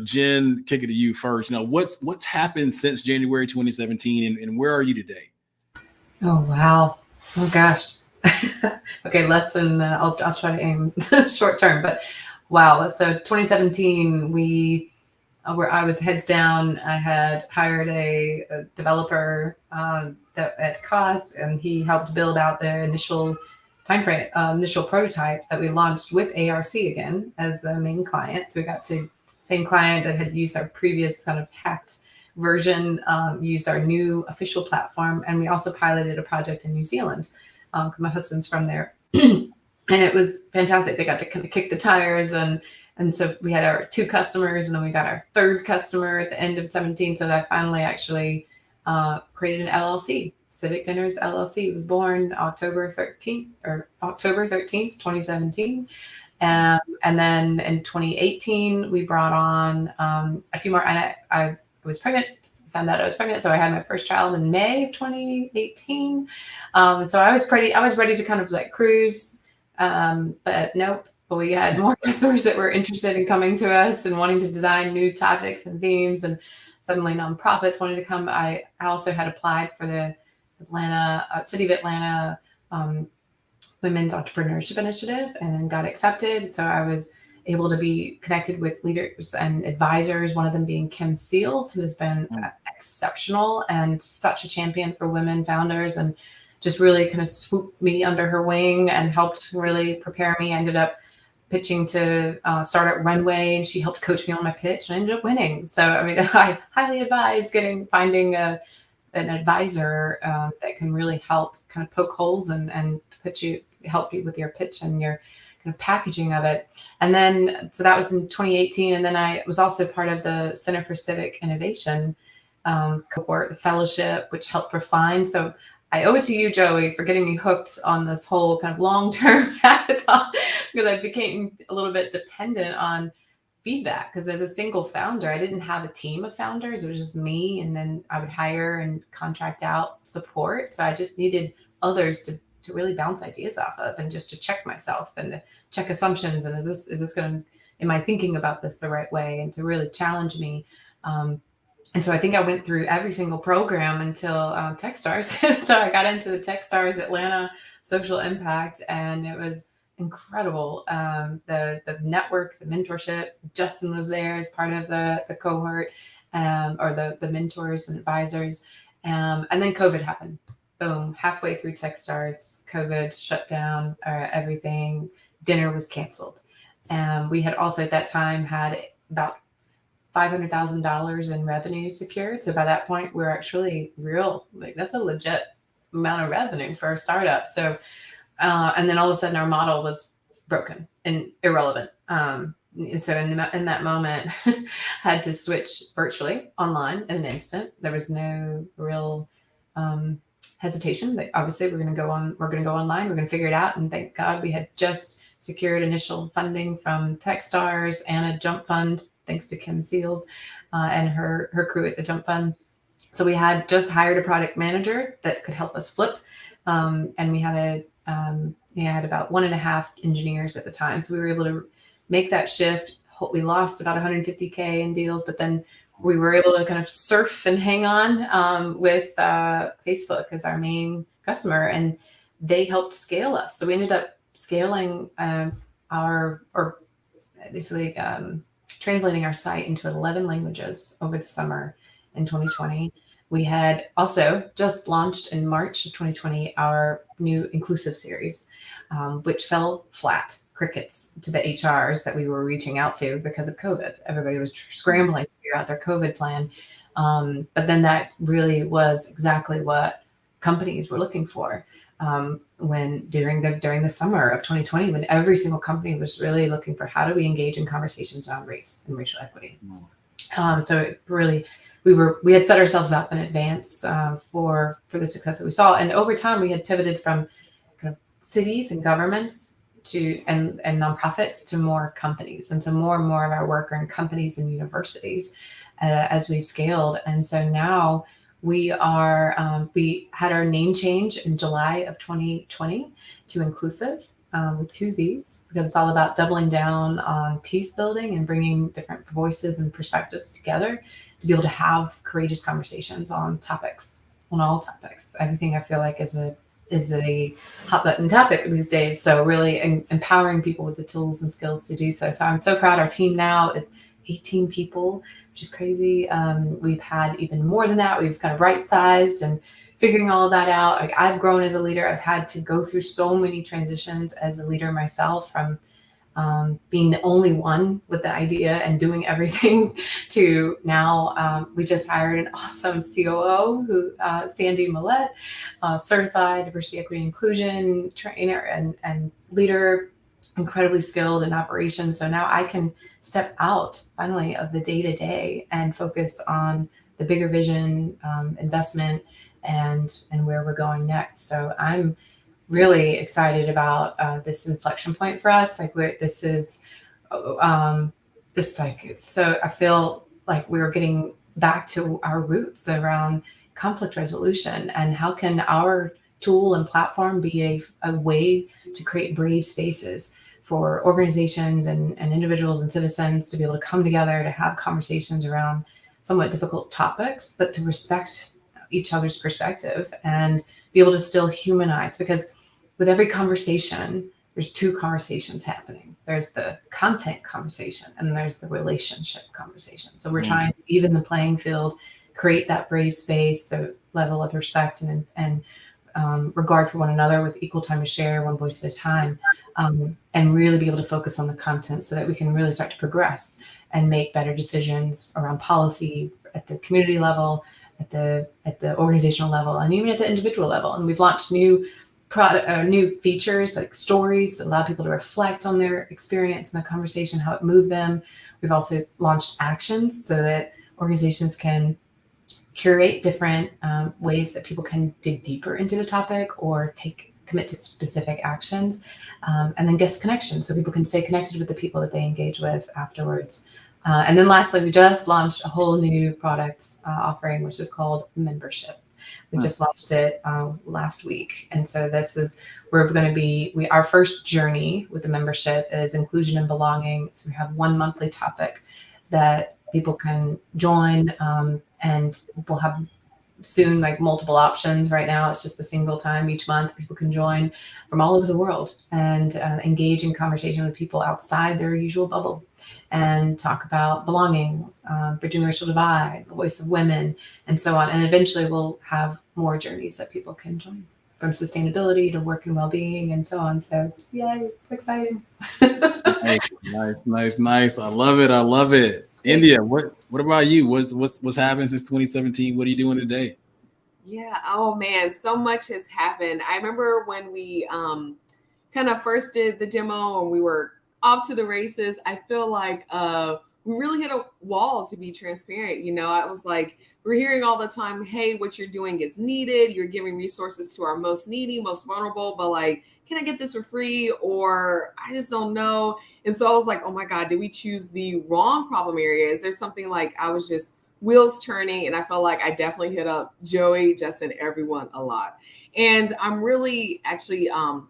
Jen, kick it to you first. What's happened since January 2017, and where are you today? Oh wow, oh gosh. Okay, less than I'll try to aim short term, but wow. So 2017 I was heads down. I had hired a developer that at cost, and he helped build out the initial prototype that we launched with ARC again as the main client. So we got to same client that had used our previous kind of hacked version, used our new official platform, and we also piloted a project in New Zealand because my husband's from there, and it was fantastic. They got to kind of kick the tires, and so we had our 2 customers, and then we got our 3rd customer at the end of 17. So I finally actually created an LLC. Civic Dinners LLC was born October 13th, 2017. And then in 2018, we brought on a few more. And I was pregnant, found out I was pregnant. So I had my first child in May of 2018. So I was ready to kind of like cruise, but nope. But we had more customers that were interested in coming to us and wanting to design new topics and themes, and suddenly nonprofits wanted to come. I also had applied for the City of Atlanta women's entrepreneurship initiative and then got accepted. So I was able to be connected with leaders and advisors, one of them being Kim Seals, who has been exceptional and such a champion for women founders, and just really kind of swooped me under her wing and helped really prepare me. I ended up pitching to Startup Runway, and she helped coach me on my pitch, and I ended up winning. So, I mean, I highly advise finding an advisor that can really help kind of poke holes and help you with your pitch and your kind of packaging of it. And then, so that was in 2018. And then I was also part of the Center for Civic Innovation cohort, the fellowship, which helped refine. So I owe it to you, Joey, for getting me hooked on this whole kind of long-term hackathon, because I became a little bit dependent on feedback. Because as a single founder, I didn't have a team of founders. It was just me. And then I would hire and contract out support. So I just needed others to really bounce ideas off of, and just to check myself and to check assumptions. And is this am I thinking about this the right way? And to really challenge me. And so I think I went through every single program until Techstars. So I got into the Techstars Atlanta Social Impact, and it was incredible. The network, the mentorship. Justin was there as part of the cohort, or the mentors and advisors. And then COVID happened. Boom, halfway through Techstars, COVID shut down everything. Dinner was canceled. We had also at that time had about $500,000 in revenue secured. So by that point, we're actually that's a legit amount of revenue for a startup. So, and then all of a sudden our model was broken and irrelevant. So in that moment, had to switch virtually online in an instant. There was no real hesitation. Like, obviously, we're going to go online. We're going to figure it out. And thank God we had just secured initial funding from Techstars and a jump fund, thanks to Kim Seals and her crew at the jump fund. So we had just hired a product manager that could help us flip, and we had about 1.5 engineers at the time. So we were able to make that shift. We lost about 150K in deals, but then we were able to kind of surf and hang on with Facebook as our main customer, and they helped scale us. So we ended up scaling translating our site into 11 languages over the summer in 2020. We had also just launched in March of 2020 our new Inclusivv series, which fell flat, crickets to the HRs that we were reaching out to because of COVID. Everybody was scrambling to figure out their COVID plan. But then that really was exactly what companies were looking for when during the summer of 2020, when every single company was really looking for how do we engage in conversations on race and racial equity. So it really, we had set ourselves up in advance for the success that we saw. And over time, we had pivoted from kind of cities and governments to and nonprofits to more companies. And so more and more of our work are in companies and universities as we've scaled. And so now we had our name change in July of 2020 to Inclusivv with 2 V's, because it's all about doubling down on peace building and bringing different voices and perspectives together to be able to have courageous conversations on all topics. Everything I feel like is a hot button topic these days. So really empowering people with the tools and skills to do so. So I'm so proud. Our team now is 18 people, which is crazy. We've had even more than that. We've kind of right-sized and figuring all of that out. Like, I've grown as a leader. I've had to go through so many transitions as a leader myself, from being the only one with the idea and doing everything to now we just hired an awesome COO, Sandy Millette, certified diversity, equity, and inclusion trainer and leader, incredibly skilled in operations. So now I can step out finally of the day-to-day and focus on the bigger vision, investment, and where we're going next. So I'm really excited about this inflection point for us. Like, so I feel like we're getting back to our roots around conflict resolution, and how can our tool and platform be a way to create brave spaces for organizations and individuals and citizens to be able to come together to have conversations around somewhat difficult topics, but to respect each other's perspective and be able to still humanize. Because with every conversation, there's two conversations happening. There's the content conversation and there's the relationship conversation. So we're trying to even the playing field, create that brave space, the level of respect and regard for one another with equal time to share, one voice at a time, and really be able to focus on the content so that we can really start to progress and make better decisions around policy at the community level, at the organizational level, and even at the individual level. And we've launched new features like stories that allow people to reflect on their experience and the conversation, how it moved them. We've also launched actions so that organizations can curate different ways that people can dig deeper into the topic or commit to specific actions, and then guest connections so people can stay connected with the people that they engage with afterwards. And then lastly, we just launched a whole new product offering, which is called membership. We just launched it last week. And so our first journey with the membership is inclusion and belonging. So we have one monthly topic that people can join, and we'll have soon like multiple options. Right now, it's just a single time each month. People can join from all over the world and engage in conversation with people outside their usual bubble and talk about belonging, bridging racial divide, the voice of women, and so on. And eventually we'll have more journeys that people can join, from sustainability to work and well-being and so on. So yeah, it's exciting. Nice. I love it. India, what about you? What's happened since 2017? What are you doing today? Yeah. Oh man, so much has happened. I remember when we kind of first did the demo and we were off to the races. I feel like we really hit a wall, to be transparent. I was like, we're hearing all the time, hey, what you're doing is needed. You're giving resources to our most needy, most vulnerable, but like, can I get this for free? Or I just don't know. And so I was like, oh my God, did we choose the wrong problem area? Is there something like I was just wheels turning? And I felt like I definitely hit up Joey, Justin, everyone a lot. And I'm really actually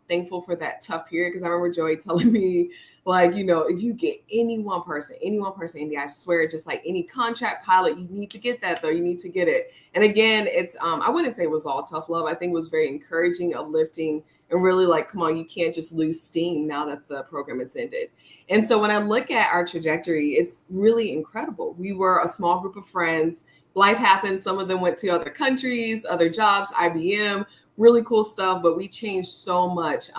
thankful for that tough period, because I remember Joey telling me, like, if you get any one person, India, I swear, just like any contract pilot, you need to get that though. You need to get it. And again, it's, I wouldn't say it was all tough love. I think it was very encouraging, uplifting, and really like, come on, you can't just lose steam now that the program has ended. And so when I look at our trajectory, it's really incredible. We were a small group of friends. Life happened. Some of them went to other countries, other jobs, IBM, really cool stuff, but we changed so much.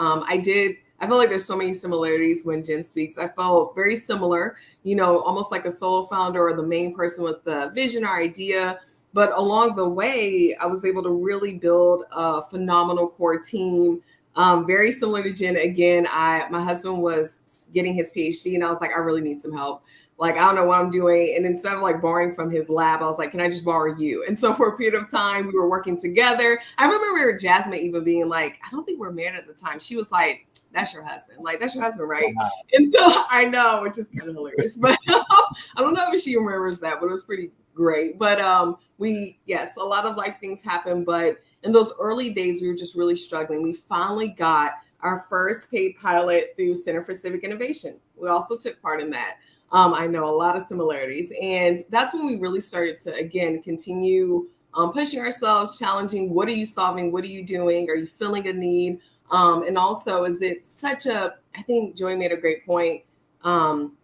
I feel like there's so many similarities when Jenn speaks. I felt very similar, almost like a solo founder or the main person with the vision or idea. But along the way, I was able to really build a phenomenal core team. Very similar to Jenn. Again, my husband was getting his PhD and I was like, I really need some help. Like, I don't know what I'm doing. And instead of like borrowing from his lab, I was like, can I just borrow you? And so for a period of time, we were working together. I remember Jasmine even being like, I don't think we're married at the time. She was like, that's your husband. Like, that's your husband, right? Wow. And so I know, which is kind of hilarious. But I don't know if she remembers that, but it was pretty great. But yes, a lot of life things happen. But in those early days, we were just really struggling. We finally got our first paid pilot through Center for Civic Innovation. We also took part in that. I know a lot of similarities. And that's when we really started to, again, continue pushing ourselves, challenging, what are you solving? What are you doing? Are you filling a need? And also, is it I think Joey made a great point. I'm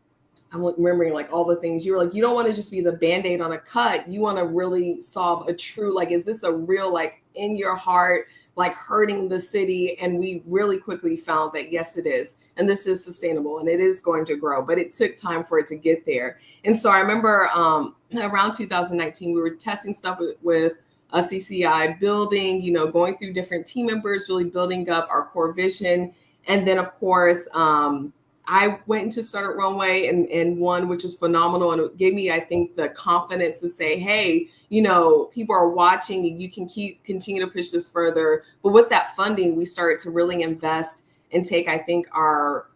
remembering like all the things you were like, you don't want to just be the Band-Aid on a cut. You want to really solve a true, like, is this a real, like in your heart, like hurting the city? And we really quickly found that, yes, it is. And this is sustainable and it is going to grow, but it took time for it to get there. And so I remember around 2019, we were testing stuff with a CCI, building, going through different team members, really building up our core vision. And then, of course, I went into Startup Runway and won, which was phenomenal. And it gave me, I think, the confidence to say, hey, people are watching and you can continue to push this further. But with that funding, we started to really invest and take, I think, our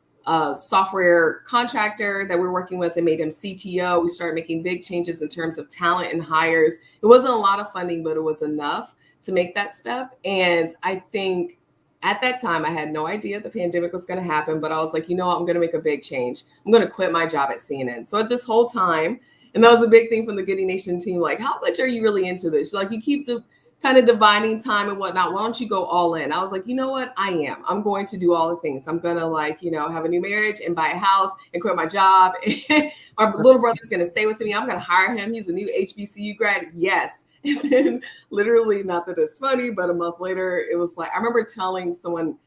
software contractor that we're working with and made him CTO. We started making big changes in terms of talent and hires. It wasn't a lot of funding, but it was enough to make that step. And I think at that time, I had no idea the pandemic was going to happen, but I was like, I'm going to make a big change. I'm going to quit my job at CNN. So at this whole time, and that was a big thing from the Goodie Nation team, like, how much are you really into this? Like, you keep kind of dividing time and whatnot. Why don't you go all in? I was like, you know what? I'm going to do all the things. I'm going to have a new marriage and buy a house and quit my job. My little brother's going to stay with me. I'm going to hire him. He's a new HBCU grad. Yes. And then literally, not that it's funny, but a month later, it was like, I remember telling someone,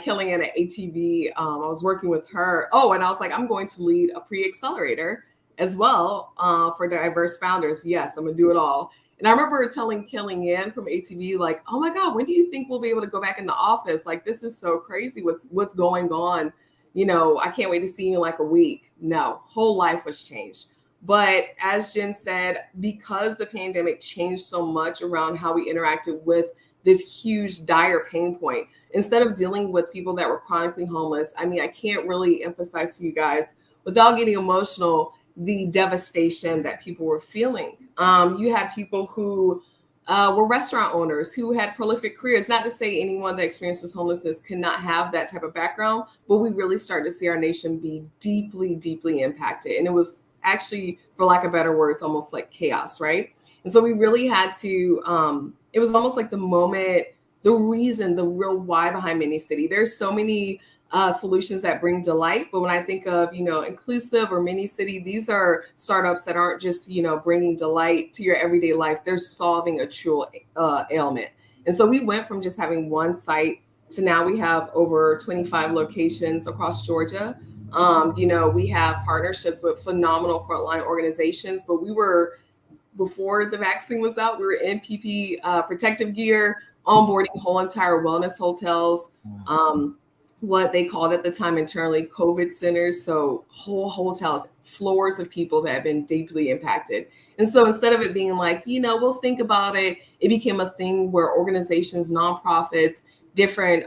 Killing it at ATV, I was working with her. Oh, and I was like, I'm going to lead a pre-accelerator as well for diverse founders. Yes, I'm going to do it all. And I remember telling Killing In from ATV, like, oh my God, when do you think we'll be able to go back in the office? Like, this is so crazy. What's going on? I can't wait to see you in like a week. No, whole life was changed. But as Jen said, because the pandemic changed so much around how we interacted with this huge, dire pain point, instead of dealing with people that were chronically homeless, I mean, I can't really emphasize to you guys without getting emotional, the devastation that people were feeling. You had people who were restaurant owners who had prolific careers. Not to say anyone that experiences homelessness cannot have that type of background, but we really started to see our nation be deeply, deeply impacted. And it was actually, for lack of better words, almost like chaos, right? And so we really had to, it was almost like the moment, the reason, the real why behind Mini City. There's so many solutions that bring delight. But when I think of, Inclusivv or Mini City, these are startups that aren't just, bringing delight to your everyday life. They're solving a true ailment. And so we went from just having one site to now we have over 25 locations across Georgia. We have partnerships with phenomenal frontline organizations, but before the vaccine was out, we were in PPE protective gear, onboarding whole entire wellness hotels, what they called at the time internally COVID centers. So whole hotels, floors of people that have been deeply impacted. And so instead of it being like, we'll think about it, it became a thing where organizations, nonprofits, different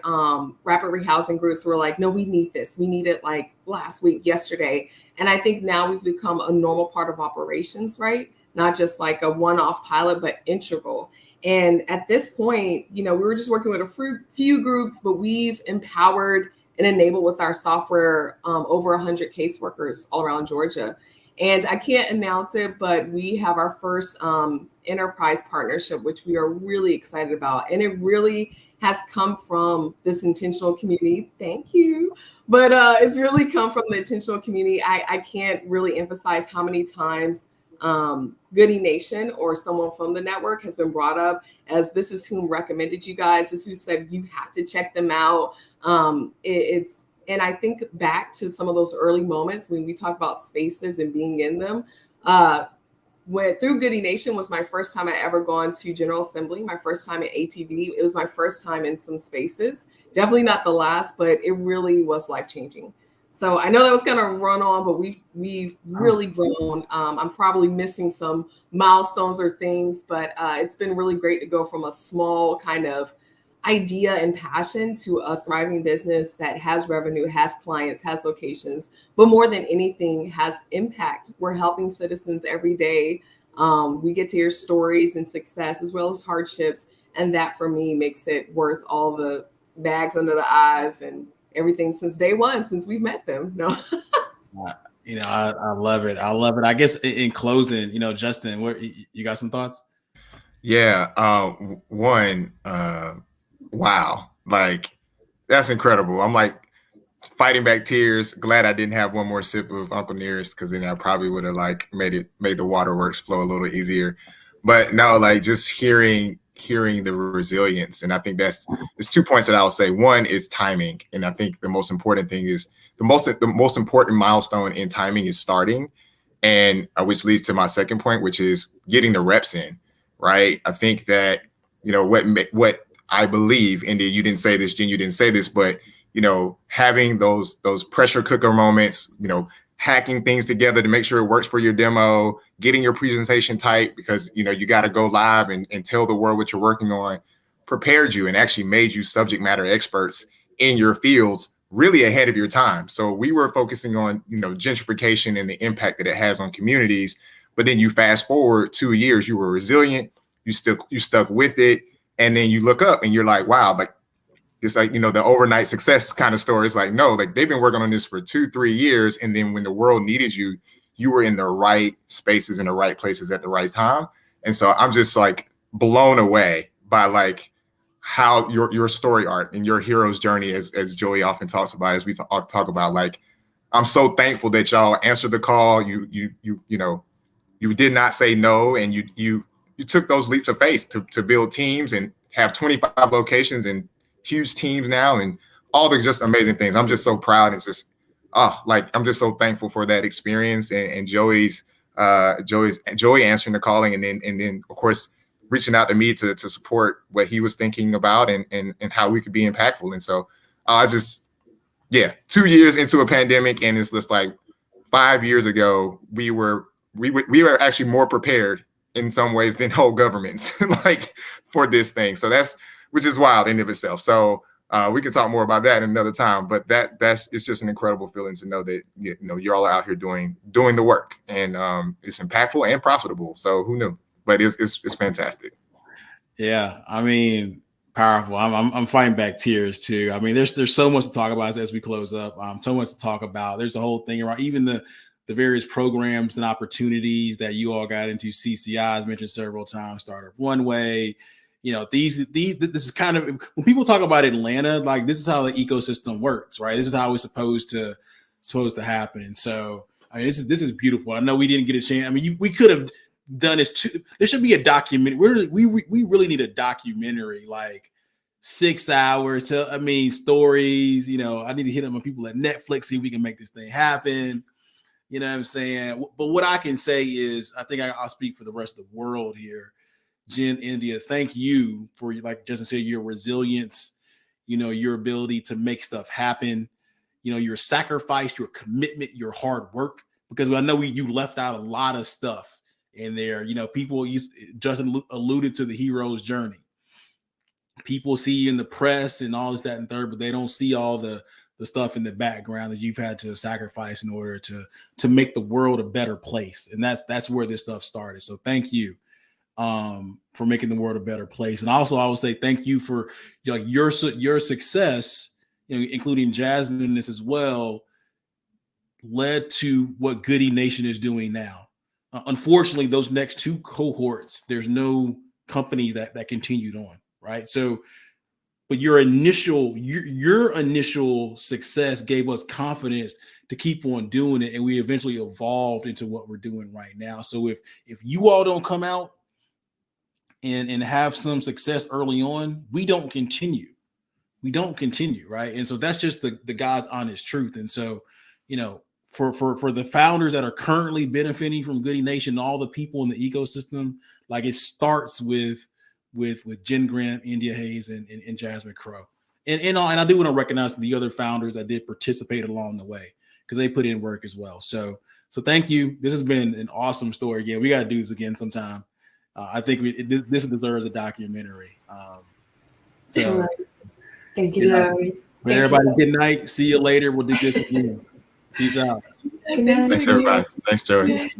rapid rehousing groups were like, no, we need this. We need it like last week, yesterday. And I think now we've become a normal part of operations, right? Not just like a one-off pilot, but integral. And at this point, we were just working with a few groups, but we've empowered and enabled with our software over 100 caseworkers all around Georgia. And I can't announce it, but we have our first enterprise partnership, which we are really excited about. And it really has come from this intentional community. Thank you. But it's really come from the intentional community. I can't really emphasize how many times Goodie Nation or someone from the network has been brought up as this is whom recommended you guys. This is who said you have to check them out. And I think back to some of those early moments when we talk about spaces and being in them. Through Goodie Nation was my first time I ever gone to General Assembly, my first time at ATV. It was my first time in some spaces. Definitely not the last, but it really was life-changing. So I know that was kind of run on, but we've really grown. I'm probably missing some milestones or things, but it's been really great to go from a small kind of idea and passion to a thriving business that has revenue, has clients, has locations, but more than anything has impact. We're helping citizens every day. We get to hear stories and success as well as hardships. And that for me makes it worth all the bags under the eyes and everything since day one, since we've met them. No. I love it. I love it. I guess in closing, Justin, what you got some thoughts? Yeah. One, wow. Like, that's incredible. I'm like fighting back tears. Glad I didn't have one more sip of Uncle Nearest, because then I probably would have like made the waterworks flow a little easier. But no, like just hearing the resilience. And I think there's 2 points that I'll say. One is timing. And I think the most important thing is the most important milestone in timing is starting. And which leads to my second point, which is getting the reps in, right? I think that, what I believe, India, you didn't say this, Jen, you didn't say this, but, having those pressure cooker moments, hacking things together to make sure it works for your demo, getting your presentation tight because, you got to go live and tell the world what you're working on, prepared you and actually made you subject matter experts in your fields really ahead of your time. So we were focusing on, gentrification and the impact that it has on communities. But then you fast forward 2 years, you were resilient, you stuck with it. And then you look up and you're like, wow, like it's like, the overnight success kind of story. It's like, no, like they've been working on this for 2-3 years. And then when the world needed you, you were in the right spaces in the right places at the right time. And so I'm just like blown away by like how your story arc and your hero's journey, as Joey often talks about, as we talk about. Like, I'm so thankful that y'all answered the call. You know, you did not say no, and you took those leaps of faith to build teams and have 25 locations and huge teams now, and all the just amazing things. I'm just so proud. It's just, like, I'm just so thankful for that experience, and Joey answering the calling, and then of course reaching out to me to support what he was thinking about and how we could be impactful. And so I just, 2 years into a pandemic, and it's just like 5 years ago, we were actually more prepared in some ways than whole governments like for this thing. So which is wild in of itself. So we can talk more about that another time, but it's just an incredible feeling to know that, you know, you're all out here doing the work, and it's impactful and profitable. So who knew? But it's fantastic. Yeah, I mean, powerful. I'm fighting back tears too. I mean, there's so much to talk about as we close up. So much to talk about. There's a whole thing around even the various programs and opportunities that you all got into. CCI is mentioned several times. Startup Runway. You know, this is kind of, when people talk about Atlanta, like, this is how the ecosystem works, right? This is how it's supposed to happen. So I mean, this is beautiful. I know we didn't get a chance. I mean, we could have done this too. There should be a documentary. We really need a documentary, like 6 hours. Stories. You know, I need to hit up my people at Netflix, see if we can make this thing happen. You know what I'm saying? But what I can say is, I think I'll speak for the rest of the world here. Jenn, India, thank you for, like Justin said, your resilience, you know, your ability to make stuff happen, you know, your sacrifice, your commitment, your hard work, because I know you left out a lot of stuff in there. You know, Justin alluded to the hero's journey. People see you in the press and all this, that, and third, but they don't see all the stuff in the background that you've had to sacrifice in order to make the world a better place. And that's where this stuff started. So thank you for making the world a better place. And also, I would say thank you for, like, your success, you know, including Jasmine in this as well, led to what Goodie Nation is doing now. Unfortunately, those next two cohorts, there's no companies that continued on, right? So, but your initial success gave us confidence to keep on doing it, and we eventually evolved into what we're doing right now. So if you all don't come out and have some success early on, we don't continue, right? And so that's just the God's honest truth. And so, you know, for the founders that are currently benefiting from Goodie Nation, all the people in the ecosystem, like, it starts with Jenn Graham, India Hayes, and Jasmine Crowe. And I do want to recognize the other founders that did participate along the way, because they put in work as well. So thank you. This has been an awesome story. Again, we got to do this again sometime. I think this deserves a documentary. So thank you, Joey. Everybody, good night. See you later. We'll do this again. Peace out. Thanks, everybody. Thanks, Joey.